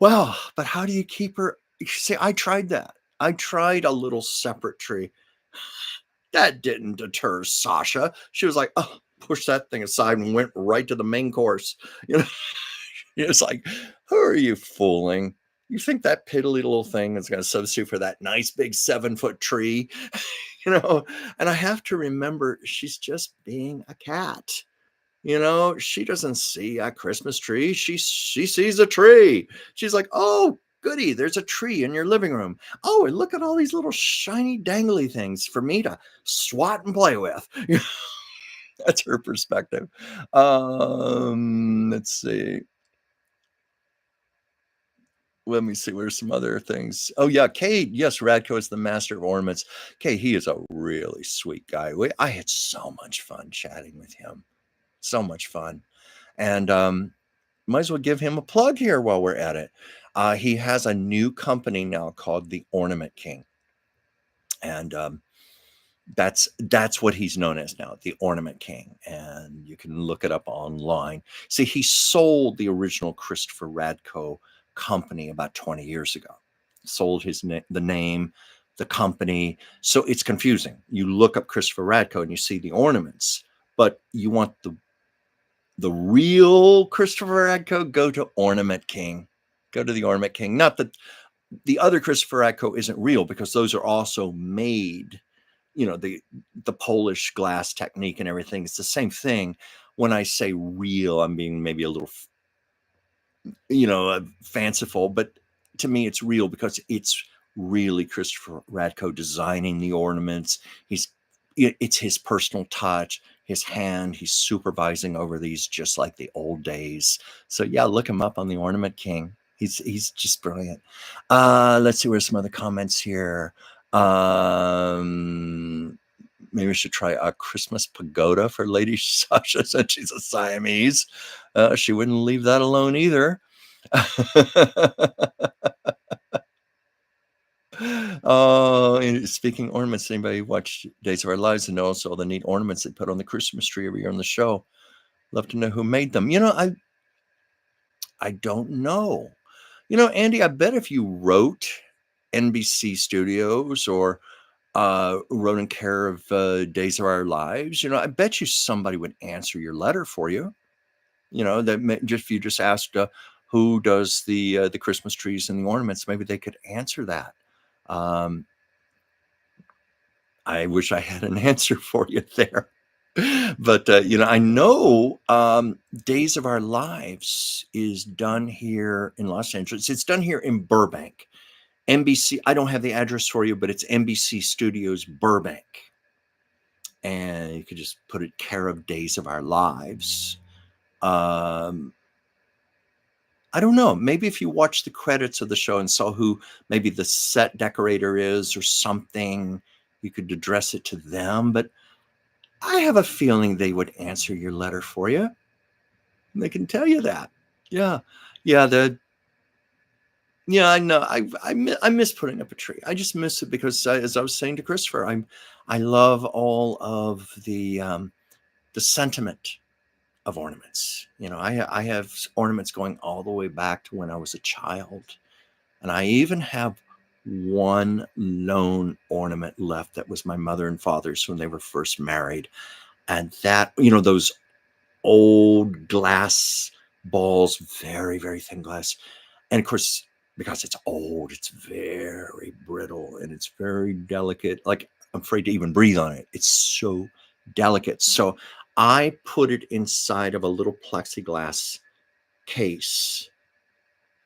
Well, but how do you keep her? See, I tried that. I tried a little separate tree. That didn't deter Sasha. She was like, oh, push that thing aside and went right to the main course. You know, it's like, who are you fooling? You think that piddly little thing is going to substitute for that nice big 7-foot tree? And I have to remember she's just being a cat. She doesn't see a Christmas tree. She sees a tree. She's like, oh, goody, there's a tree in your living room. Oh, and look at all these little shiny dangly things for me to swat and play with. That's her perspective. Let's see. Let me see. Where's some other things? Oh yeah, Kate. Yes, Radko is the master of ornaments. Kate, he is a really sweet guy. I had so much fun chatting with him. So much fun. And might as well give him a plug here while we're at it. He has a new company now called the Ornament King, and that's what he's known as now, the Ornament King. And you can look it up online. See, he sold the original Christopher Radko company about 20 years ago. Sold the name, the company. So it's confusing. You look up Christopher Radko and you see the ornaments, but you want the real Christopher Radko, go to Ornament King. Go to the Ornament King. Not that the other Christopher Radko isn't real, because those are also made, the Polish glass technique and everything. It's the same thing. When I say real, I'm being maybe a little, fanciful, but to me it's real because it's really Christopher Radko designing the ornaments. It's his personal touch, his hand. He's supervising over these just like the old days. So yeah, look him up on the Ornament King. He's just brilliant. Let's see, where's some other comments here. Maybe we should try a Christmas pagoda for Lady Sasha since she's a Siamese. She wouldn't leave that alone either. Speaking ornaments, anybody watch Days of Our Lives and knows all the neat ornaments they put on the Christmas tree every year on the show? Love to know who made them. I don't know. Andy, I bet if you wrote NBC Studios or wrote in care of Days of Our Lives, I bet you somebody would answer your letter for you. If you just asked who does the Christmas trees and the ornaments, maybe they could answer that. I wish I had an answer for you there. But, I know Days of Our Lives is done here in Los Angeles. It's done here in Burbank. NBC, I don't have the address for you, but it's NBC Studios Burbank. And you could just put it care of Days of Our Lives. I don't know. Maybe if you watch the credits of the show and saw who maybe the set decorator is or something, you could address it to them. But I have a feeling they would answer your letter for you. They can tell you that. Yeah. Yeah. I know. I miss putting up a tree. I just miss it because, as I was saying to Christopher, I love all of the sentiment of ornaments. I have ornaments going all the way back to when I was a child. And I even have one lone ornament left that was my mother and father's when they were first married. And that, those old glass balls, very, very thin glass. And of course, because it's old, it's very brittle and it's very delicate. Like, I'm afraid to even breathe on it. It's so delicate. So I put it inside of a little plexiglass case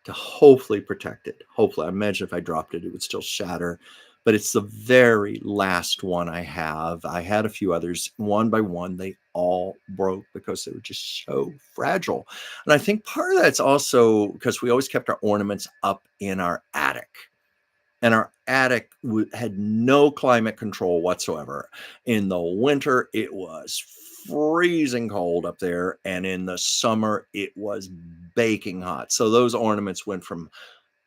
to hopefully protect it. Hopefully, I imagine if I dropped it, it would still shatter. But it's the very last one I have. I had a few others. One by one, they all broke because they were just so fragile. And I think part of that's also because we always kept our ornaments up in our attic. And our attic had no climate control whatsoever. In the winter, it was freezing cold up there. And in the summer, it was baking hot. So those ornaments went from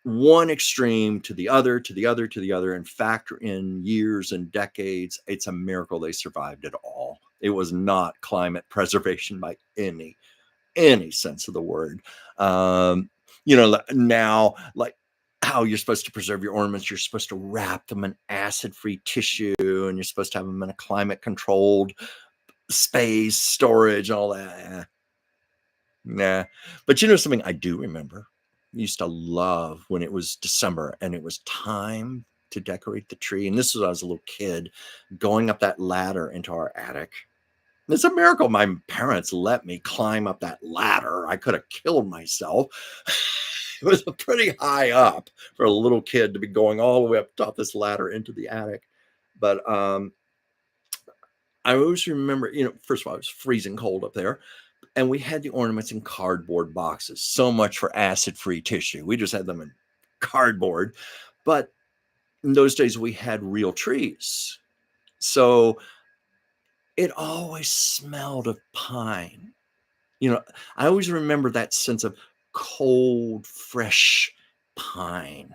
one extreme to the other, to the other, to the other, and factor in years and decades. It's a miracle they survived at all. It was not climate preservation by any sense of the word. Now, like how you're supposed to preserve your ornaments, you're supposed to wrap them in acid-free tissue, and you're supposed to have them in a climate-controlled space, storage, all that. Nah. But something I do remember? I used to love when it was December and it was time to decorate the tree. And this was when I was a little kid, going up that ladder into our attic. It's a miracle my parents let me climb up that ladder. I could have killed myself. It was pretty high up for a little kid to be going all the way up top this ladder into the attic. But I always remember, first of all, it was freezing cold up there. And we had the ornaments in cardboard boxes. So much for acid-free tissue. We just had them in cardboard. But in those days, we had real trees. So it always smelled of pine. I always remember that sense of cold, fresh pine.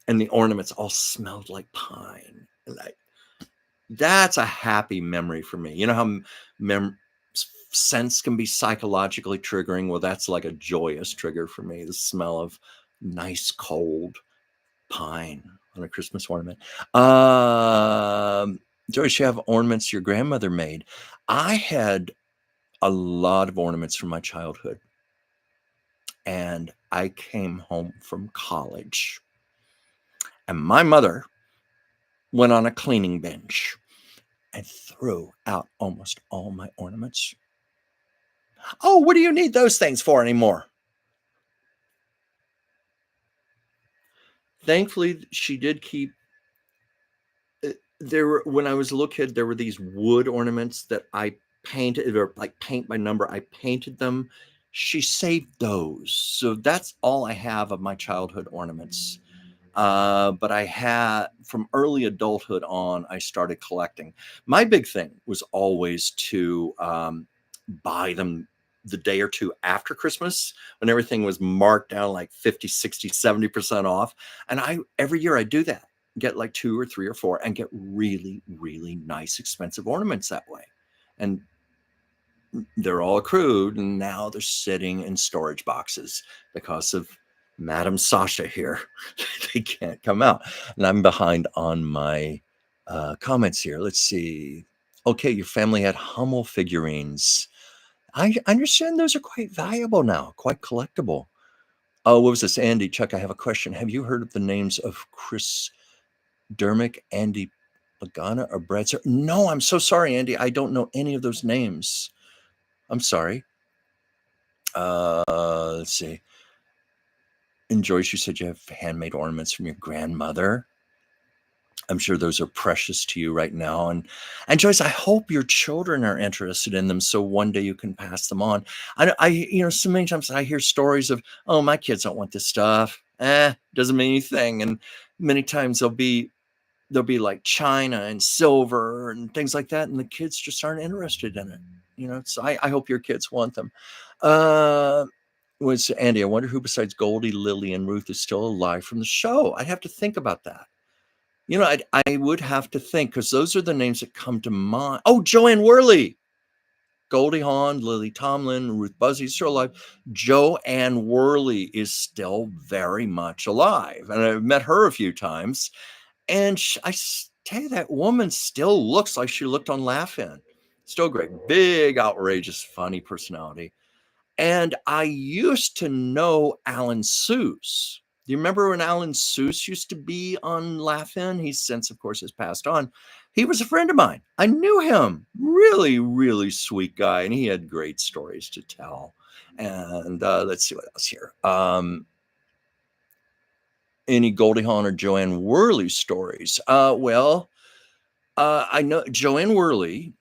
And the ornaments all smelled like pine. And that's a happy memory for me. You know how scents can be psychologically triggering? Well, that's like a joyous trigger for me. The smell of nice cold pine on a Christmas ornament. Joyce, you have ornaments your grandmother made. I had a lot of ornaments from my childhood. And I came home from college. And my mother went on a cleaning binge and threw out almost all my ornaments. Oh, what do you need those things for anymore? Thankfully, she did keep. When I was a little kid, there were these wood ornaments that I painted, or like paint by number. I painted them. She saved those. So that's all I have of my childhood ornaments. But I had, from early adulthood on, I started collecting. My big thing was always to buy them the day or two after Christmas, when everything was marked down like 50, 60, 70% off. And every year I do that, get like 2 or 3 or 4 and get really, really nice, expensive ornaments that way. And they're all accrued, and now they're sitting in storage boxes because of Madam Sasha here. They can't come out. And I'm behind on my comments here. Let's see. Okay, your family had Hummel figurines. I understand those are quite valuable now, quite collectible. Oh, what was this? Andy, Chuck, I have a question. Have you heard of the names of Chris Dermick, Andy Pagana, or Brad? No, I'm so sorry, Andy. I don't know any of those names. I'm sorry. Let's see. And Joyce, you said you have handmade ornaments from your grandmother. I'm sure those are precious to you right now. And Joyce, I hope your children are interested in them, so one day you can pass them on. So many times I hear stories of, oh, my kids don't want this stuff. Doesn't mean anything. And many times there'll be like china and silver and things like that, and the kids just aren't interested in it. So I hope your kids want them. Was Andy, I wonder who besides Goldie, Lily, and Ruth is still alive from the show. I'd have to think about that. I would have to think, because those are the names that come to mind. Oh, Joanne Worley, Goldie Hawn, Lily Tomlin, Ruth Buzzy still alive. Joanne Worley is still very much alive, and I've met her a few times. And I tell you, that woman still looks like she looked on Laugh-In. Still great, big, outrageous, funny personality. And I used to know Alan Seuss. Do you remember when Alan Seuss used to be on Laugh-In? He since, of course, has passed on. He was a friend of mine. I knew him. Really, really sweet guy. And he had great stories to tell. And let's see what else here. Any Goldie Hawn or Joanne Worley stories? I know Joanne Worley.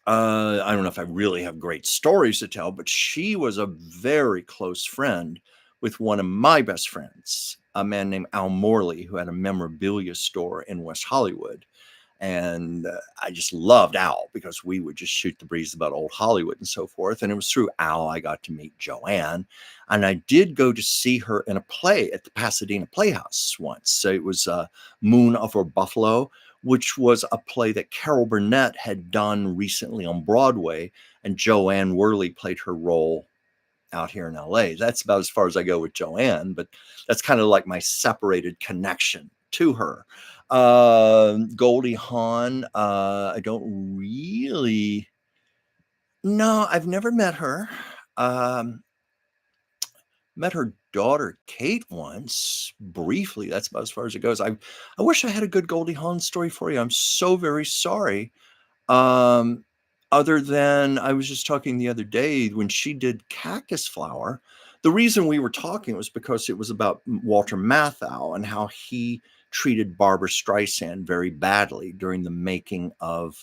I don't know if I really have great stories to tell, but she was a very close friend with one of my best friends, a man named Al Morley, who had a memorabilia store in West Hollywood. And I just loved Al because we would just shoot the breeze about old Hollywood and so forth. And it was through Al I got to meet Joanne. And I did go to see her in a play at the Pasadena Playhouse once. So it was Moon Over Buffalo, which was a play that Carol Burnett had done recently on Broadway. And Joanne Worley played her role out here in LA. That's about as far as I go with Joanne, but that's kind of like my separated connection to her. Goldie Hawn, I don't really. No, I've never met her. Um, Met her daughter Kate once briefly. That's about as far as it goes. I wish I had a good Goldie Hawn story for you. I'm so very sorry. Um, Other than I was just talking the other day when she did Cactus Flower. The reason we were talking was because it was about Walter Matthau and how he treated Barbara Streisand very badly during the making of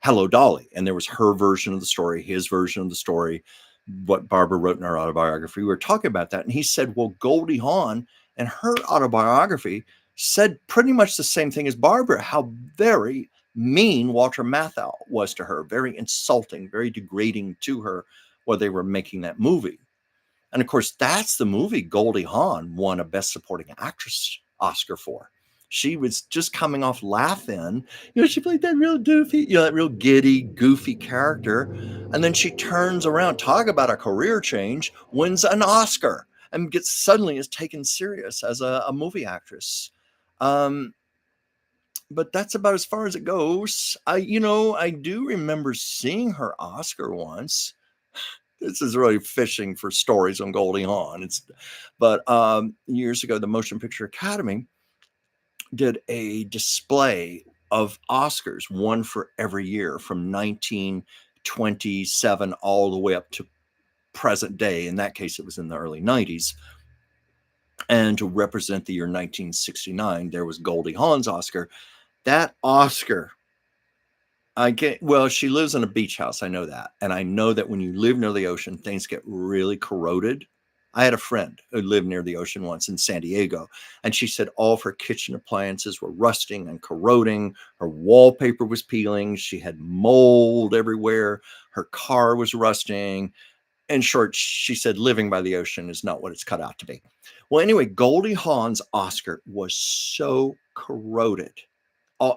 Hello Dolly. And there was her version of the story, his version of the story, what Barbara wrote in her autobiography. We were talking about that. And he said, well, Goldie Hawn and her autobiography said pretty much the same thing as Barbara, how very mean Walter Matthau was to her, very insulting, very degrading to her while they were making that movie. And of course, that's the movie Goldie Hawn won a Best Supporting Actress Oscar for. She was just coming off Laugh-In. She played that real doofy, that real giddy, goofy character. And then she turns around, talk about a career change, wins an Oscar, and gets suddenly is taken serious as a movie actress. But that's about as far as it goes. I do remember seeing her Oscar once. This is really fishing for stories on Goldie Hawn. But years ago, the Motion Picture Academy did a display of Oscars, one for every year from 1927 all the way up to present day. In that case, it was in the early 90s. And to represent the year 1969, there was Goldie Hawn's Oscar. That Oscar, she lives in a beach house. I know that. And I know that when you live near the ocean, things get really corroded. I had a friend who lived near the ocean once in San Diego, and she said all of her kitchen appliances were rusting and corroding. Her wallpaper was peeling. She had mold everywhere. Her car was rusting. In short, she said living by the ocean is not what it's cut out to be. Well, anyway, Goldie Hawn's Oscar was so corroded.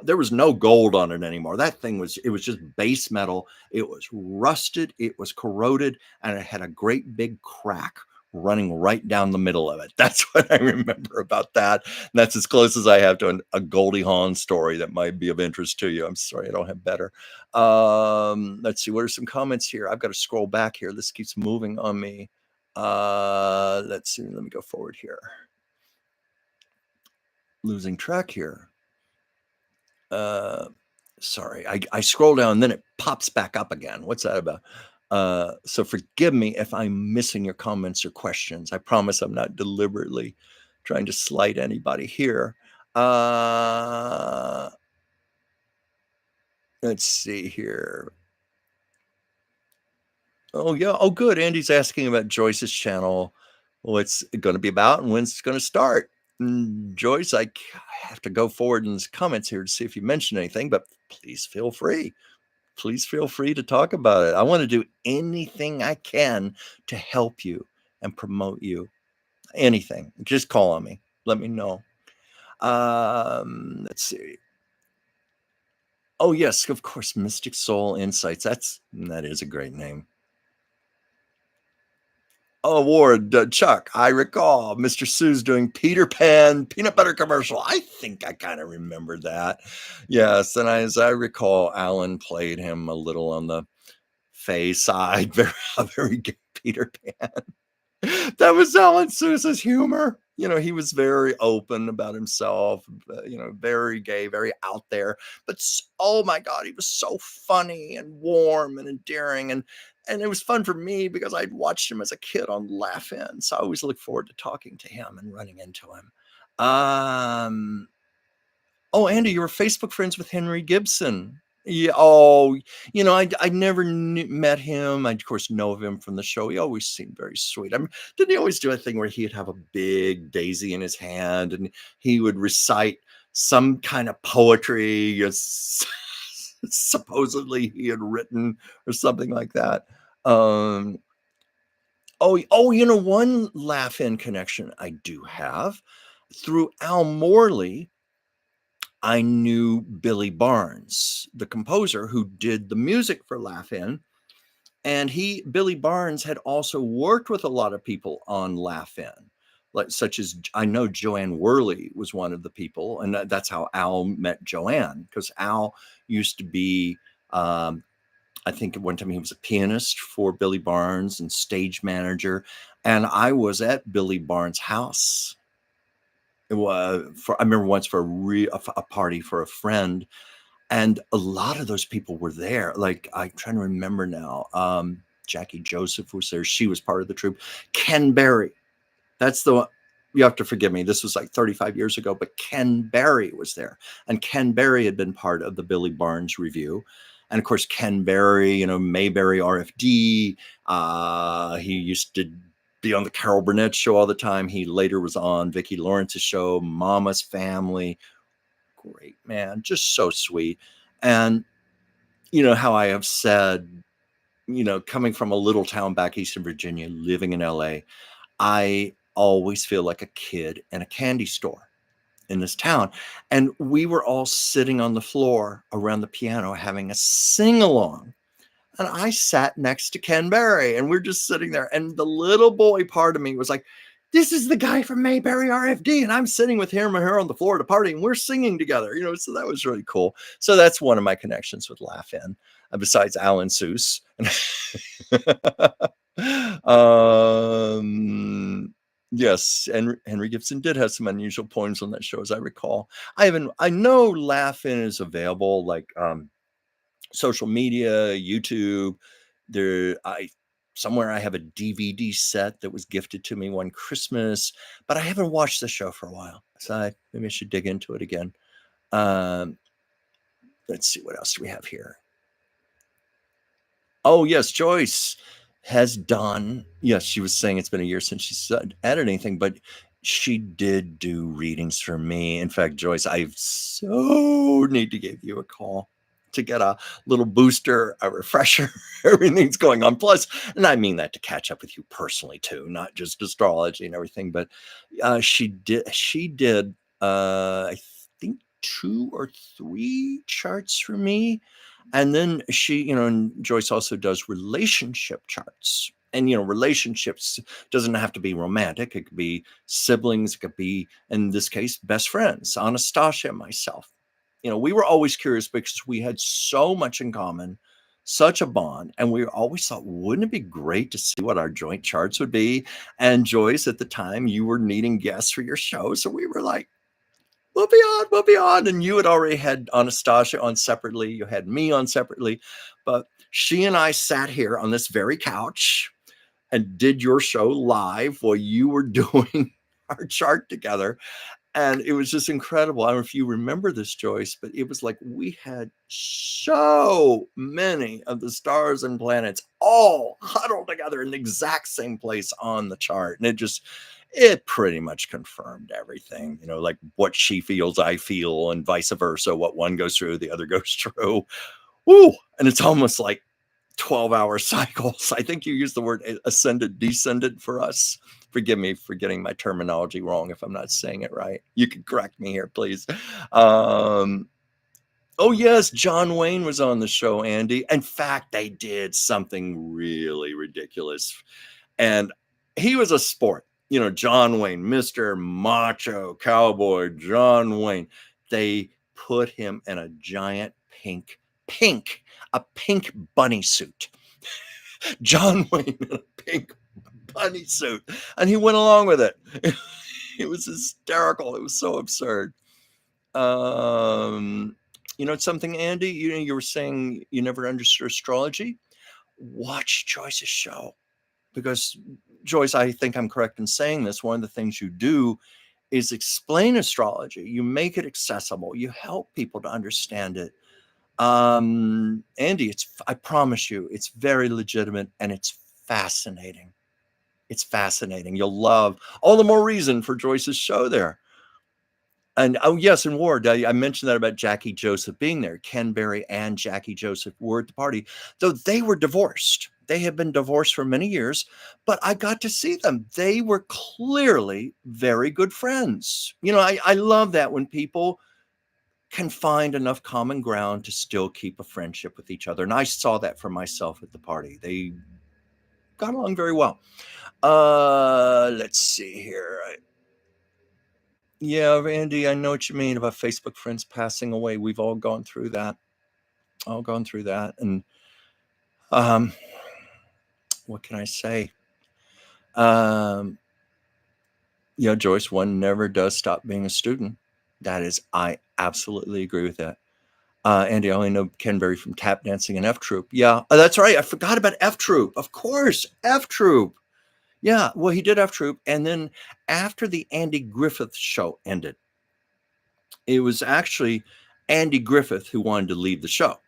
There was no gold on it anymore. That thing was just base metal. It was rusted, it was corroded, and it had a great big crack running right down the middle of it. That's what I remember about that. And that's as close as I have to a Goldie Hawn story that might be of interest to you. I'm sorry I don't have better. Let's see, what are some comments here? I've got to scroll back here. This keeps moving on me. Let's see, let me go forward here. Losing track here. Sorry, I scroll down and then it pops back up again. What's that about? So forgive me if I'm missing your comments or questions. I promise I'm not deliberately trying to slight anybody here. Let's see here. Oh yeah. Oh good. Andy's asking about Joyce's channel. What's it going to be about and when's it's going to start? Joyce, I have to go forward in the comments here to see if you mentioned anything, but please feel free. Please feel free to talk about it. I want to do anything I can to help you and promote you. Anything. Just call on me. Let me know. Let's see. Oh, yes, of course, Mystic Soul Insights. That is a great name. Oh, Ward, Chuck, I recall Mr. Sue's doing Peter Pan peanut butter commercial. I think I kind of remember that. Yes, and as I recall, Alan played him a little on the Fey side, very good Peter Pan. That was Alan Sousa's humor. He was very open about himself, very gay, very out there. But oh my God, he was so funny and warm and endearing. And it was fun for me because I'd watched him as a kid on Laugh-In. So I always look forward to talking to him and running into him. Oh, Andy, you were Facebook friends with Henry Gibson. Yeah. Oh, I never met him. I, of course, know of him from the show. He always seemed very sweet. Didn't he always do a thing where he'd have a big daisy in his hand and he would recite some kind of poetry, supposedly he had written or something like that? One Laugh-In connection I do have through Al Morley. I knew Billy Barnes, the composer who did the music for Laugh-In. And Billy Barnes had also worked with a lot of people on Laugh In, like such as I know Joanne Worley was one of the people, and that's how Al met Joanne, because Al used to be, I think at one time he was a pianist for Billy Barnes and stage manager, and I was at Billy Barnes' house. It was I remember once for a party for a friend, and a lot of those people were there. Like, I'm trying to remember now. Jackie Joseph was there. She was part of the troupe. Ken Berry. That's the one. You have to forgive me. This was like 35 years ago, but Ken Berry was there. And Ken Berry had been part of the Billy Barnes review. And of course, Ken Berry, Mayberry RFD. He used to be on the Carol Burnett show all the time. He later was on Vicki Lawrence's show, Mama's Family. Great man, just so sweet. And how I have said, coming from a little town back east in Virginia, living in LA, I always feel like a kid in a candy store in this town. And we were all sitting on the floor around the piano having a sing along. And I sat next to Ken Berry, and we're just sitting there. And the little boy part of me was like, this is the guy from Mayberry RFD. And I'm sitting with him and her on the floor at a party, and we're singing together, so that was really cool. So that's one of my connections with Laugh In, besides Alan Seuss. Yes, and Henry Gibson did have some unusual poems on that show, as I recall. I know Laugh In is available, like, social media, YouTube. Somewhere I have a DVD set that was gifted to me one Christmas, but I haven't watched the show for a while. So maybe I should dig into it again. Let's see, what else do we have here? Oh, yes, Joyce has done. Yes, she was saying it's been a year since she's added anything, but she did do readings for me. In fact, Joyce, I so need to give you a call to get a little booster, a refresher. Everything's going on. Plus, and I mean that to catch up with you personally too, not just astrology and everything. But she did. I think 2 or 3 charts for me. And then she, and Joyce also does relationship charts. And, relationships doesn't have to be romantic. It could be siblings. It could be, in this case, best friends, Anastasia and myself. We were always curious because we had so much in common, such a bond. And we always thought, wouldn't it be great to see what our joint charts would be? And Joyce, at the time, you were needing guests for your show. So we were like, we'll be on. And you had already had Anastasia on separately. You had me on separately. But she and I sat here on this very couch and did your show live while you were doing our chart together. And it was just incredible. I don't know if you remember this, Joyce, but it was like we had so many of the stars and planets all huddled together in the exact same place on the chart. And it pretty much confirmed everything, like what she feels, I feel, and vice versa. What one goes through, the other goes through. Woo! And it's almost like 12-hour cycles. I think you used the word ascendant, descendant for us. Forgive me for getting my terminology wrong if I'm not saying it right. You can correct me here, please. Oh, yes, John Wayne was on the show, Andy. In fact, they did something really ridiculous. And he was a sport. John Wayne, Mr. Macho Cowboy John Wayne. They put him in a giant pink bunny suit. John Wayne in a pink bunny suit. And he went along with it. It was hysterical. It was so absurd. It's something, Andy, you were saying you never understood astrology. Watch Joyce's show. Because, Joyce, I think I'm correct in saying this. One of the things you do is explain astrology. You make it accessible. You help people to understand it. Andy, I promise you, it's very legitimate and it's fascinating. It's fascinating. You'll love all the more reason for Joyce's show there. And oh, yes, and Ward, I mentioned that about Jackie Joseph being there. Ken Berry and Jackie Joseph were at the party, though they were divorced. They had been divorced for many years, but I got to see them. They were clearly very good friends. I love that when people can find enough common ground to still keep a friendship with each other. And I saw that for myself at the party. They got along very well. Let's see here. Yeah, Randy, I know what you mean about Facebook friends passing away. We've all gone through that. All gone through that. And um, what can I say? Um, Joyce, one never does stop being a student. That is, I absolutely agree with that. Andy, I only know Ken Berry from tap dancing and F Troop. Yeah, that's right. I forgot about F Troop. Of course, F Troop. Yeah, well, he did F Troop. And then after the Andy Griffith show ended, it was actually Andy Griffith who wanted to leave the show.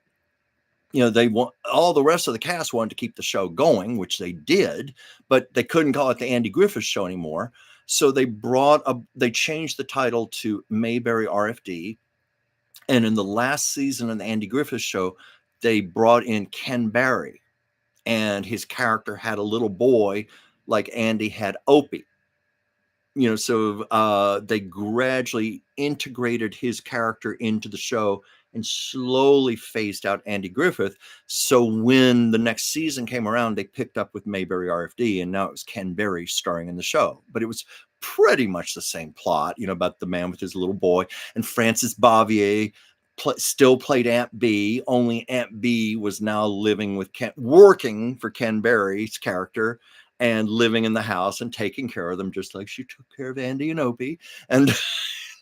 They want all the rest of the cast wanted to keep the show going, which they did, but they couldn't call it the Andy Griffith Show anymore. So they changed the title to Mayberry RFD. And in the last season of the Andy Griffith Show, they brought in Ken Barry, and his character had a little boy like Andy had Opie. So they gradually integrated his character into the show and slowly phased out Andy Griffith. So when the next season came around, they picked up with Mayberry RFD, and now it was Ken Berry starring in the show. But it was pretty much the same plot, about the man with his little boy. And Frances Bavier still played Aunt B, only Aunt B was now living with Ken, working for Ken Berry's character, and living in the house and taking care of them, just like she took care of Andy and Opie, and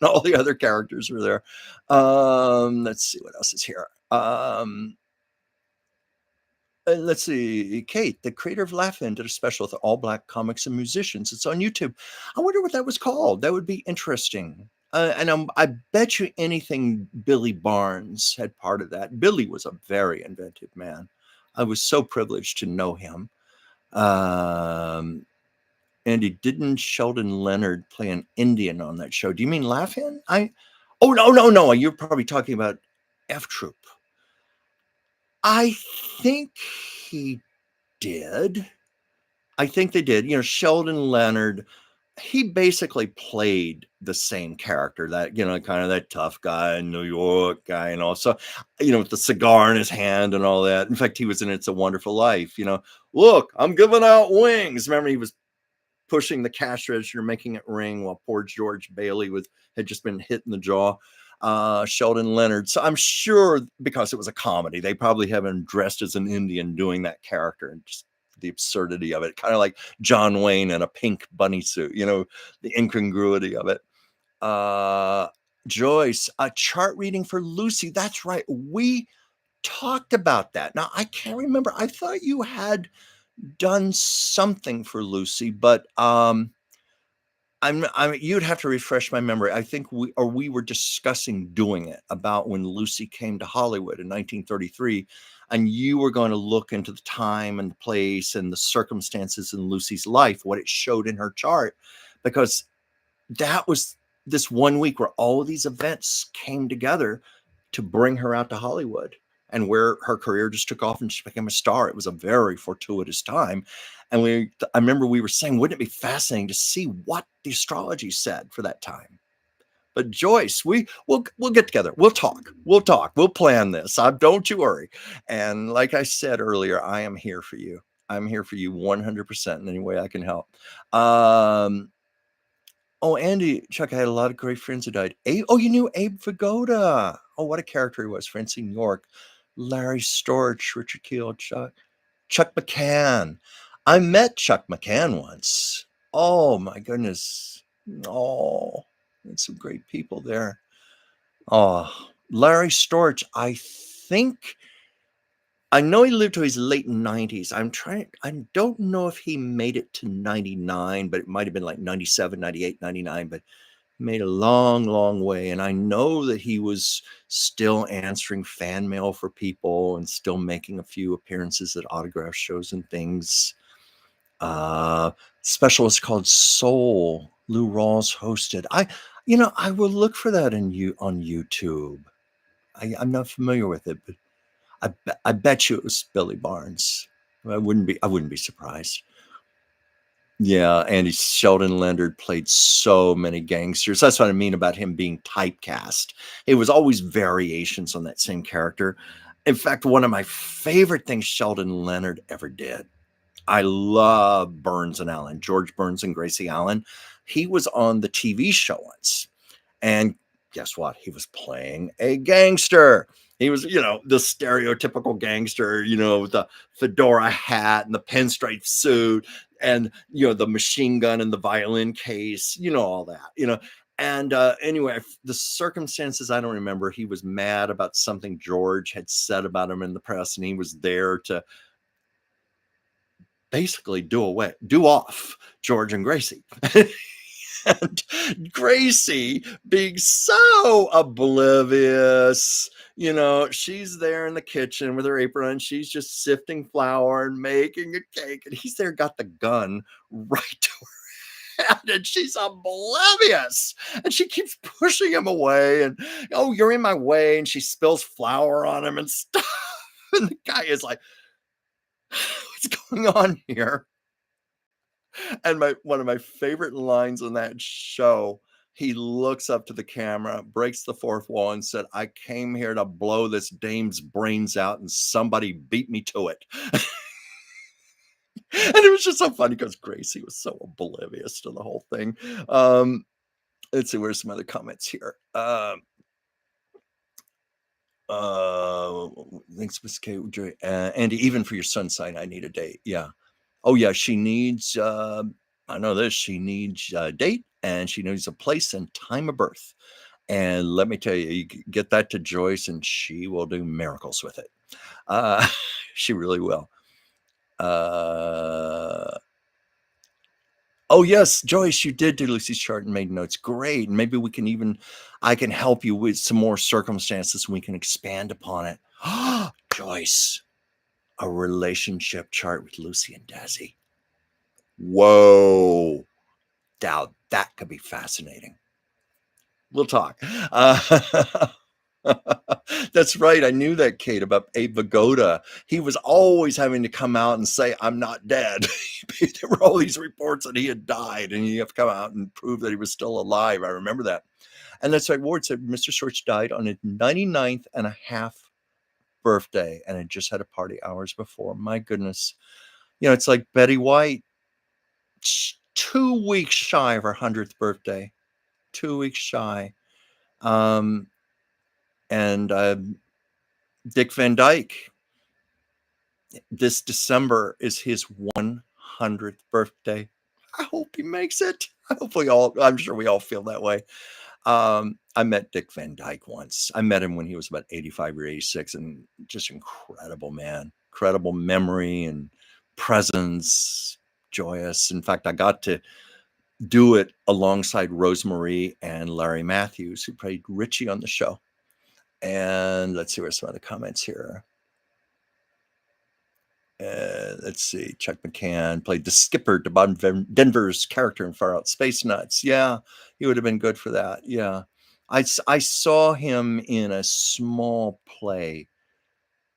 all the other characters were there. Let's see what else is here. Let's see. Kate, the creator of Laugh-In, did a special with all Black comics and musicians. It's on YouTube. I wonder what that was called. That would be interesting. And I bet you anything Billy Barnes had part of that. Billy was a very inventive man. I was so privileged to know him. Andy, didn't Sheldon Leonard play an Indian on that show? Do you mean Laugh-In? Oh, no. You're probably talking about F Troop. I think he did. I think they did. Sheldon Leonard, he basically played the same character, that, kind of that tough guy, New York guy, and also, with the cigar in his hand and all that. In fact, he was in It's a Wonderful Life. Look, I'm giving out wings. Remember, he was pushing the cash register, making it ring while poor George Bailey had just been hit in the jaw. Sheldon Leonard. So I'm sure, because it was a comedy, they probably have him dressed as an Indian doing that character, and just the absurdity of it, kind of like John Wayne in a pink bunny suit, the incongruity of it. Joyce, a chart reading for Lucy. That's right. We talked about that. Now, I can't remember. I thought you had done something for Lucy, but you'd have to refresh my memory. I think we were discussing doing it about when Lucy came to Hollywood in 1933, and you were going to look into the time and the place and the circumstances in Lucy's life, what it showed in her chart, because that was this one week where all of these events came together to bring her out to Hollywood, and where her career just took off and she became a star. It was a very fortuitous time. And I remember we were saying, wouldn't it be fascinating to see what the astrology said for that time? But Joyce, we'll get together. We'll talk. We'll plan this. Don't you worry. And like I said earlier, I am here for you. I'm here for you 100% in any way I can help. Oh, Andy, Chuck, I had a lot of great friends who died. You knew Abe Vigoda. Oh, what a character he was. Francine York, Larry Storch, Richard Keel, Chuck McCann. I met Chuck McCann once. Oh, my goodness. Oh, and some great people there. Oh, Larry Storch, I know he lived to his late 90s. I don't know if he made it to 99, but it might have been like 97, 98, 99, but made a long, long way. And I know that he was still answering fan mail for people and still making a few appearances at autograph shows and things. Specialist called Soul, Lou Rawls hosted. I will look for that on YouTube. I'm not familiar with it, but I bet you it was Billy Barnes. I wouldn't be surprised. Yeah, Andy Sheldon Leonard played so many gangsters. That's what I mean about him being typecast. It was always variations on that same character. In fact, one of my favorite things Sheldon Leonard ever did, I love Burns and Allen, George Burns and Gracie Allen. He was on the TV show once. And guess what? He was playing a gangster. He was, the stereotypical gangster, with the fedora hat and the pinstripe suit and, the machine gun and the violin case, all that. And anyway, the circumstances, I don't remember. He was mad about something George had said about him in the press, and he was there to basically do off George and Gracie. And Gracie being so oblivious, she's there in the kitchen with her apron on. She's just sifting flour and making a cake. And he's there, got the gun right to her head. And she's oblivious. And she keeps pushing him away. And, oh, you're in my way. And she spills flour on him and stuff. And the guy is like, what's going on here? And one of my favorite lines on that show, he looks up to the camera, breaks the fourth wall, and said, "I came here to blow this dame's brains out, and somebody beat me to it." And it was just so funny because Gracie was so oblivious to the whole thing. Let's see, where's some other comments here? Thanks, Miss K. Andy, even for your son's sign, I need a date. Yeah. Oh yeah, she needs. I know this. She needs a date, and she needs a place and time of birth. And let me tell you, get that to Joyce, and she will do miracles with it. Uh, she really will. Oh yes, Joyce, you did do Lucy's chart and made notes. Great. Maybe I can help you with some more circumstances, and we can expand upon it. Joyce, a relationship chart with Lucy and Desi. Whoa. Now that could be fascinating. We'll talk. That's right. I knew that, Kate, about Abe Vigoda. He was always having to come out and say, "I'm not dead." There were all these reports that he had died, and you have to come out and prove that he was still alive. I remember that. And that's right. Ward said Mr. Schwartz died on his 99th and a half birthday, and had just had a party hours before. My goodness. It's like Betty White, 2 weeks shy of her 100th birthday. 2 weeks shy. And Dick Van Dyke, this December is his 100th birthday. I hope he makes it. I'm sure we all feel that way. I met Dick Van Dyke once. I met him when he was about 85 or 86, and just incredible man, incredible memory and presence, joyous. In fact, I got to do it alongside Rosemarie and Larry Matthews, who played Richie on the show. And let's see, where's some other comments here. Let's see. Chuck McCann played the skipper to Bob Denver's character in Far Out Space Nuts. Yeah, he would have been good for that. Yeah. I saw him in a small play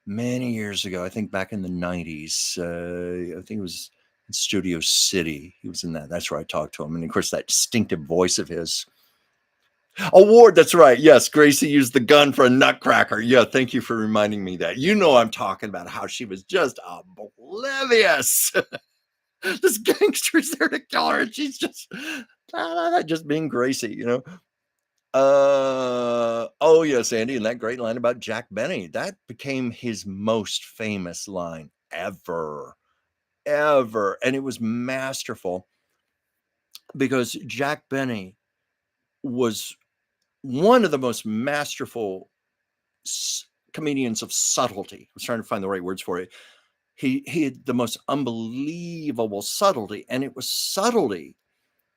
many years ago. I think back in the 90s. I think it was in Studio City. He was in that. That's where I talked to him. And of course, that distinctive voice of his. Oh, Ward, that's right. Yes, Gracie used the gun for a nutcracker. Yeah, thank you for reminding me that. I'm talking about how she was just oblivious. This gangster's there to kill her, and she's just being Gracie, Oh yes, Andy, and that great line about Jack Benny, that became his most famous line ever. And it was masterful because Jack Benny was one of the most masterful comedians of subtlety. I was trying to find the right words for it. He had the most unbelievable subtlety, and it was subtlety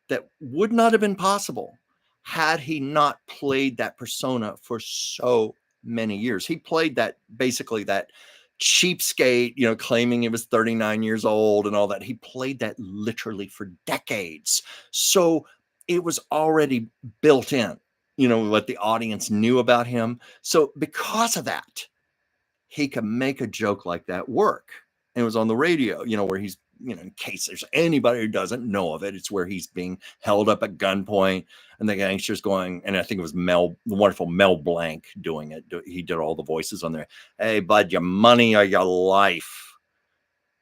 that would not have been possible had he not played that persona for so many years. He played that cheapskate, claiming he was 39 years old and all that. He played that literally for decades. So it was already built in, what the audience knew about him. So because of that, he could make a joke like that work. And it was on the radio, where he's in case there's anybody who doesn't know of it, it's where he's being held up at gunpoint, and the gangster's going, and I think it was the wonderful Mel Blanc doing it. He did all the voices on there. Hey, bud, your money or your life?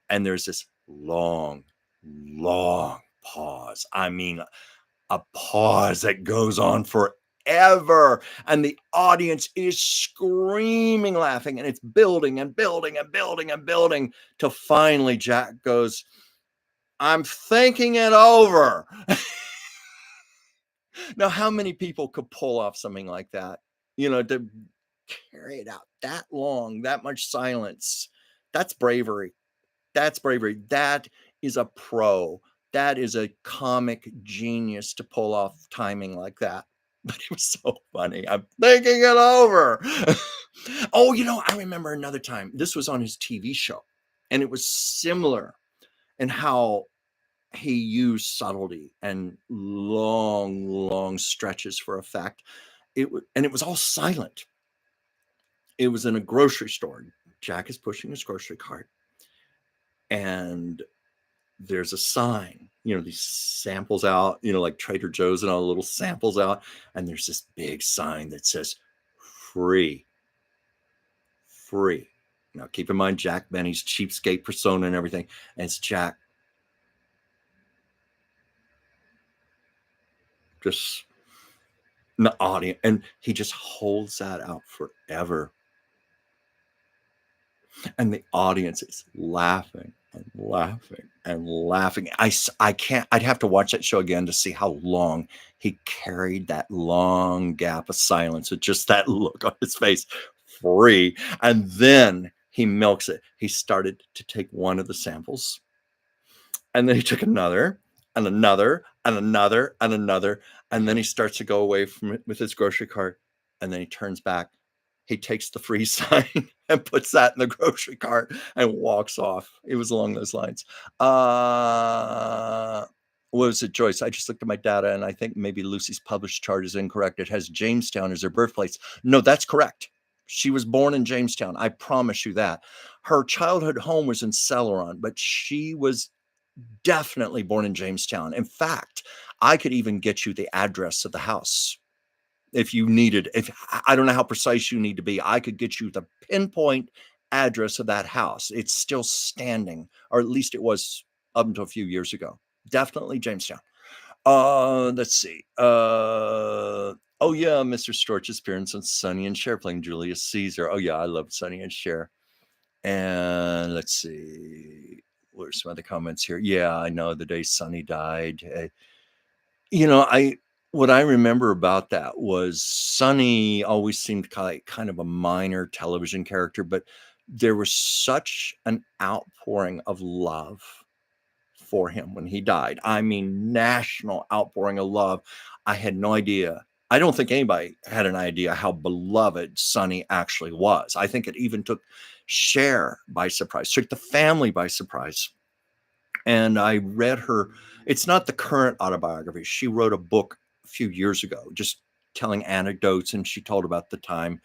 And there's this long, long pause. I mean, a pause that goes on forever, and the audience is screaming, laughing, and it's building and building and building and building till finally Jack goes, I'm thinking it over. Now, how many people could pull off something like that? To carry it out that long, that much silence. That's bravery. That's bravery. That is a pro. That is a comic genius to pull off timing like that. But it was so funny. I'm thinking it over. Oh, I remember another time. This was on his TV show, and it was similar in how he used subtlety and long, long stretches for effect. And it was all silent. It was in a grocery store. Jack is pushing his grocery cart, and there's a sign, these samples out, like Trader Joe's and all the little samples out. And there's this big sign that says free, free. Now, keep in mind, Jack Benny's cheapskate persona and everything. And it's Jack just in the audience. And he just holds that out forever. And the audience is laughing and laughing and laughing. I'd have to watch that show again to see how long he carried that long gap of silence with just that look on his face, free. And then he milks it. He started to take one of the samples, and then he took another and another and another and another. And then he starts to go away from it with his grocery cart. And then he turns back. He takes the free sign and puts that in the grocery cart and walks off. It was along those lines. What was it, Joyce? I just looked at my data, and I think maybe Lucy's published chart is incorrect. It has Jamestown as her birthplace. No, that's correct. She was born in Jamestown. I promise you that. Her childhood home was in Celeron, but she was definitely born in Jamestown. In fact, I could even get you the address of the house. If you needed, I don't know how precise you need to be, I could get you the pinpoint address of that house. It's still standing, or at least it was up until a few years ago. Definitely Jamestown. Let's see. Oh yeah, Mr. Storch's appearance on Sonny and Cher playing Julius Caesar. Oh yeah, I love Sonny and Cher. And let's see. What are some other comments here? Yeah, I know the day Sonny died. What I remember about that was Sonny always seemed kind of a minor television character, but there was such an outpouring of love for him when he died. I mean, national outpouring of love. I had no idea. I don't think anybody had an idea how beloved Sonny actually was. I think it even took Cher by surprise, took the family by surprise. And I read her, it's not the current autobiography. She wrote a book a few years ago, just telling anecdotes. And she told about the time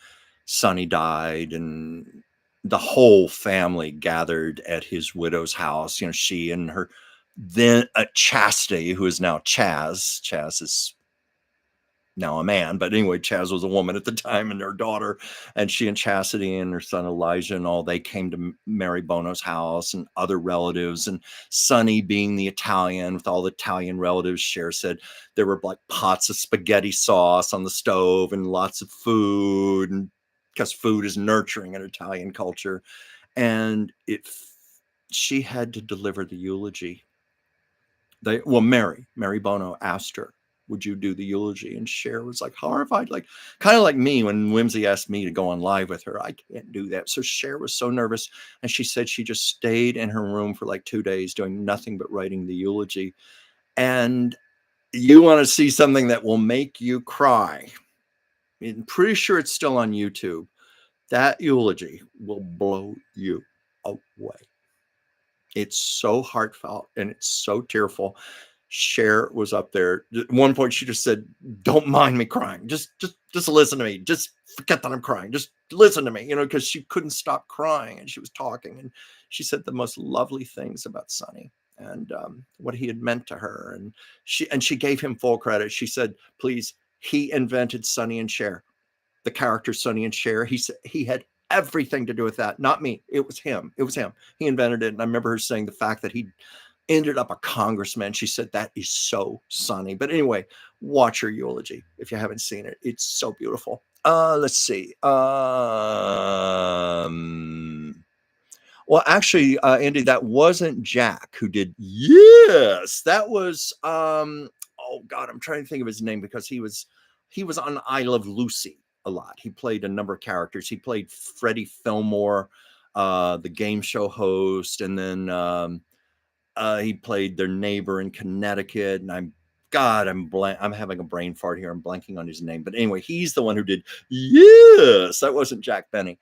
Sonny died, and the whole family gathered at his widow's house. She and her then Chastity, who is now Chaz. Chaz is now a man, but anyway, Chaz was a woman at the time, and her daughter, and she and Chastity and her son Elijah and all, they came to Mary Bono's house, and other relatives, and Sonny being the Italian with all the Italian relatives. Cher said there were like pots of spaghetti sauce on the stove and lots of food, and because food is nurturing in Italian culture. And she had to deliver the eulogy. Mary Bono asked her, would you do the eulogy? And Cher was like horrified, like kind of like me when Whimsy asked me to go on live with her. I can't do that. So Cher was so nervous. And she said she just stayed in her room for like 2 days doing nothing but writing the eulogy. And you want to see something that will make you cry. I'm pretty sure it's still on YouTube. That eulogy will blow you away. It's so heartfelt and it's so tearful. Cher was up there. At one point, she just said, "Don't mind me crying. Just listen to me. Just forget that I'm crying. Just listen to me." Because she couldn't stop crying, and she was talking, and she said the most lovely things about Sonny and what he had meant to her, and she gave him full credit. She said, "Please, he invented Sonny and Cher, the character Sonny and Cher. He said he had everything to do with that, not me. It was him. It was him. He invented it." And I remember her saying the fact that he ended up a congressman. She said that is so Sonny. But anyway, watch her eulogy if you haven't seen it. It's so beautiful. Let's see. Well, actually, Andy, that wasn't Jack who did. Yes, that was. Oh God, I'm trying to think of his name because he was on I Love Lucy a lot. He played a number of characters. He played Freddie Fillmore, the game show host, and then he played their neighbor in Connecticut. And I'm having a brain fart here. I'm blanking on his name, but anyway, he's the one who did. Yes, that wasn't Jack Benny.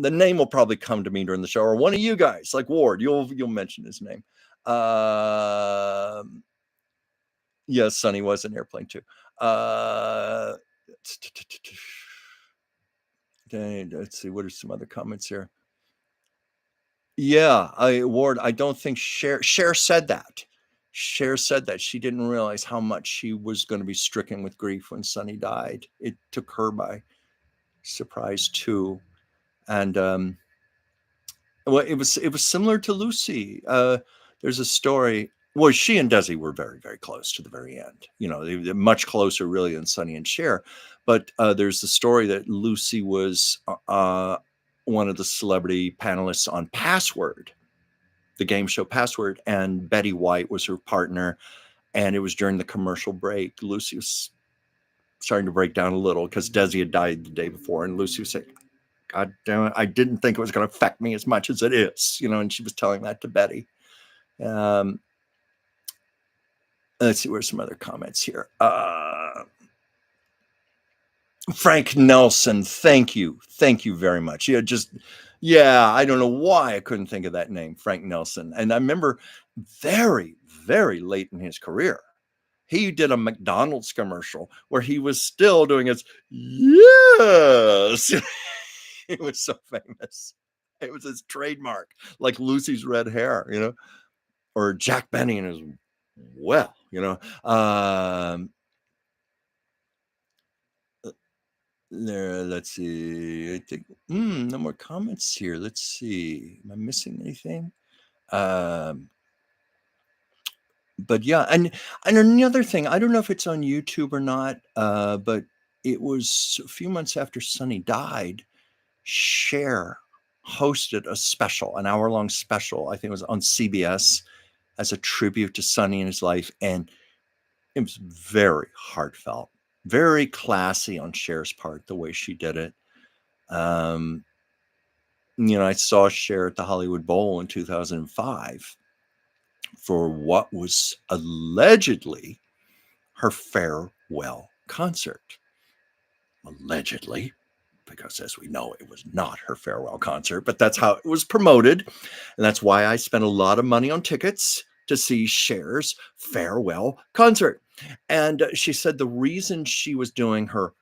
The name will probably come to me during the show, or one of you guys, like Ward, you'll mention his name. Yes, Sonny was in Airplane too. Let's see, what are some other comments here? Yeah, Ward, I don't think Cher said that. Cher said that she didn't realize how much she was going to be stricken with grief when Sonny died. It took her by surprise too. And well, it was similar to Lucy. There's a story. Well, she and Desi were very, very close to the very end. They're much closer, really, than Sonny and Cher. But there's the story that Lucy was one of the celebrity panelists on Password, the game show Password, and Betty White was her partner. And it was during the commercial break. Lucy was starting to break down a little because Desi had died the day before, and Lucy was saying, "God damn it, I didn't think it was going to affect me as much as it is," and she was telling that to Betty. Let's see, where's some other comments here. Frank Nelson, thank you very much. I don't know why I couldn't think of that name, Frank Nelson. And I remember very, very late in his career, he did a McDonald's commercial where he was still doing his yes. It was so famous. It was his trademark, like Lucy's red hair, or Jack Benny and his there, let's see. I think no more comments here. Let's see. Am I missing anything? But yeah, and another thing, I don't know if it's on YouTube or not, but it was a few months after Sonny died, Cher hosted a special, an hour-long special. I think it was on CBS as a tribute to Sonny and his life, and it was very heartfelt, very classy on Cher's part, the way she did it. I saw Cher at the Hollywood Bowl in 2005 for what was allegedly her farewell concert. Allegedly, because as we know, it was not her farewell concert, but that's how it was promoted. And that's why I spent a lot of money on tickets to see Cher's farewell concert. And she said the reason she was doing her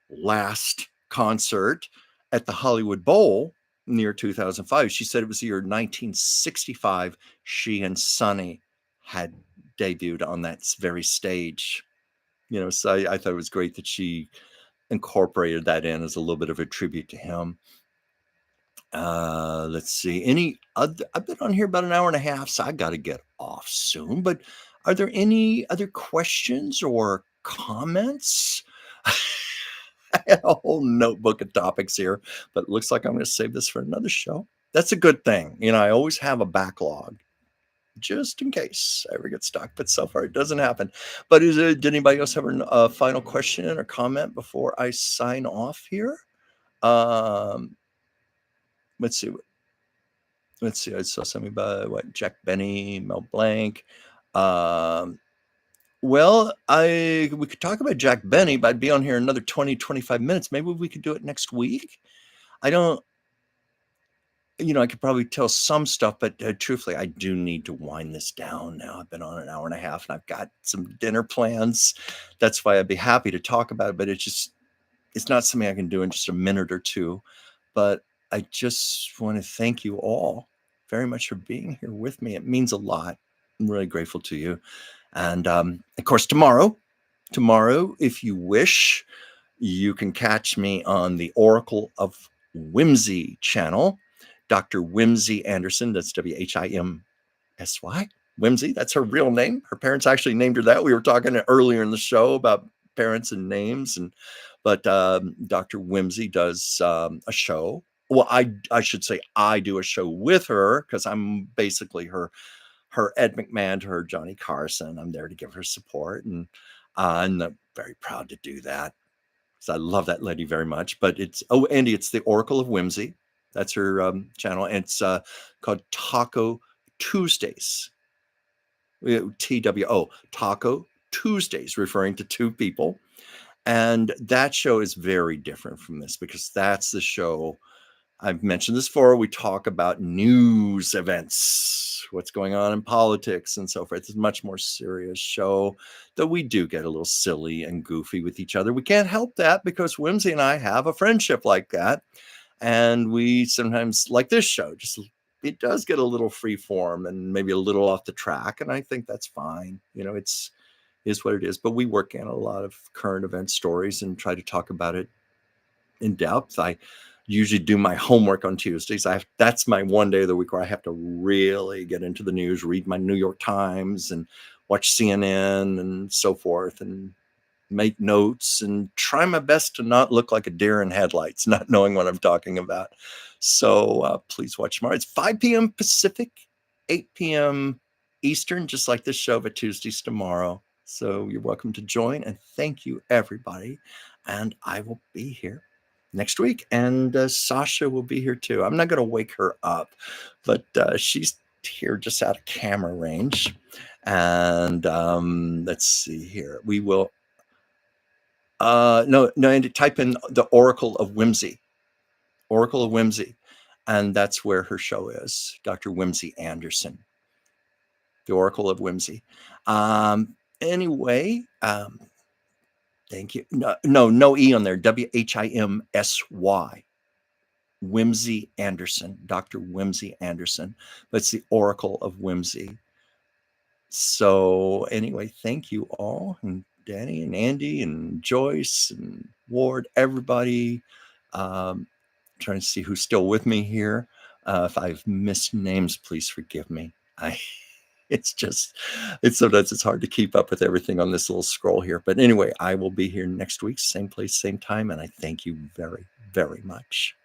last concert at the Hollywood Bowl near 2005, she said it was the year 1965 she and Sonny had debuted on that very stage. So I thought it was great that she incorporated that in as a little bit of a tribute to him. Let's see. I've been on here about an hour and a half, so I got to get off soon. But are there any other questions or comments? I had a whole notebook of topics here, but it looks like I'm going to save this for another show. That's a good thing. I always have a backlog just in case I ever get stuck, but so far it doesn't happen. But did anybody else have a final question or comment before I sign off here? Let's see. I saw something about Jack Benny, Mel Blanc. Well, we could talk about Jack Benny, but I'd be on here another 20, 25 minutes. Maybe we could do it next week. I don't. I could probably tell some stuff, but truthfully, I do need to wind this down now. I've been on an hour and a half, and I've got some dinner plans. That's why I'd be happy to talk about it, but it's not something I can do in just a minute or two. But I just want to thank you all very much for being here with me. It means a lot. I'm really grateful to you. And of course, tomorrow, if you wish, you can catch me on the Oracle of Whimsy channel. Dr. Whimsy Anderson, that's WHIMSY. Whimsy, that's her real name. Her parents actually named her that. We were talking earlier in the show about parents and names, but Dr. Whimsy does a show. Well, I should say I do a show with her because I'm basically her Ed McMahon to her Johnny Carson. I'm there to give her support, and I'm very proud to do that. So I love that lady very much. But Andy, it's the Oracle of Whimsy. That's her channel, and it's called Taco Tuesdays. TWO, Taco Tuesdays, referring to two people. And that show is very different from this because that's the show. I've mentioned this before. We talk about news events, what's going on in politics and so forth. It's a much more serious show, though we do get a little silly and goofy with each other. We can't help that because Whimsy and I have a friendship like that. And we sometimes, like this show, it does get a little free form and maybe a little off the track. And I think that's fine. It's is what it is. But we work in a lot of current event stories and try to talk about it in depth. I usually do my homework on Tuesdays. That's my one day of the week where I have to really get into the news, read my New York Times and watch CNN and so forth, and make notes and try my best to not look like a deer in headlights, not knowing what I'm talking about. So please watch tomorrow. It's 5 p.m. Pacific, 8 p.m. Eastern, just like this show, but Tuesdays tomorrow. So you're welcome to join, and thank you, everybody. And I will be here next week, and Sasha will be here too. I'm not going to wake her up, but she's here just out of camera range. And let's see here. We will. No, Andy, type in the Oracle of Whimsy. Oracle of Whimsy. And that's where her show is. Dr. Whimsy Anderson. The Oracle of Whimsy. Anyway, thank you. No E on there. WHIMSY. Whimsy Anderson. Dr. Whimsy Anderson. But it's the Oracle of Whimsy. So anyway, thank you all. And Danny and Andy and Joyce and Ward, everybody. Trying to see who's still with me here. If I've missed names, please forgive me. Sometimes it's hard to keep up with everything on this little scroll here. But anyway, I will be here next week, same place, same time. And I thank you very, very much.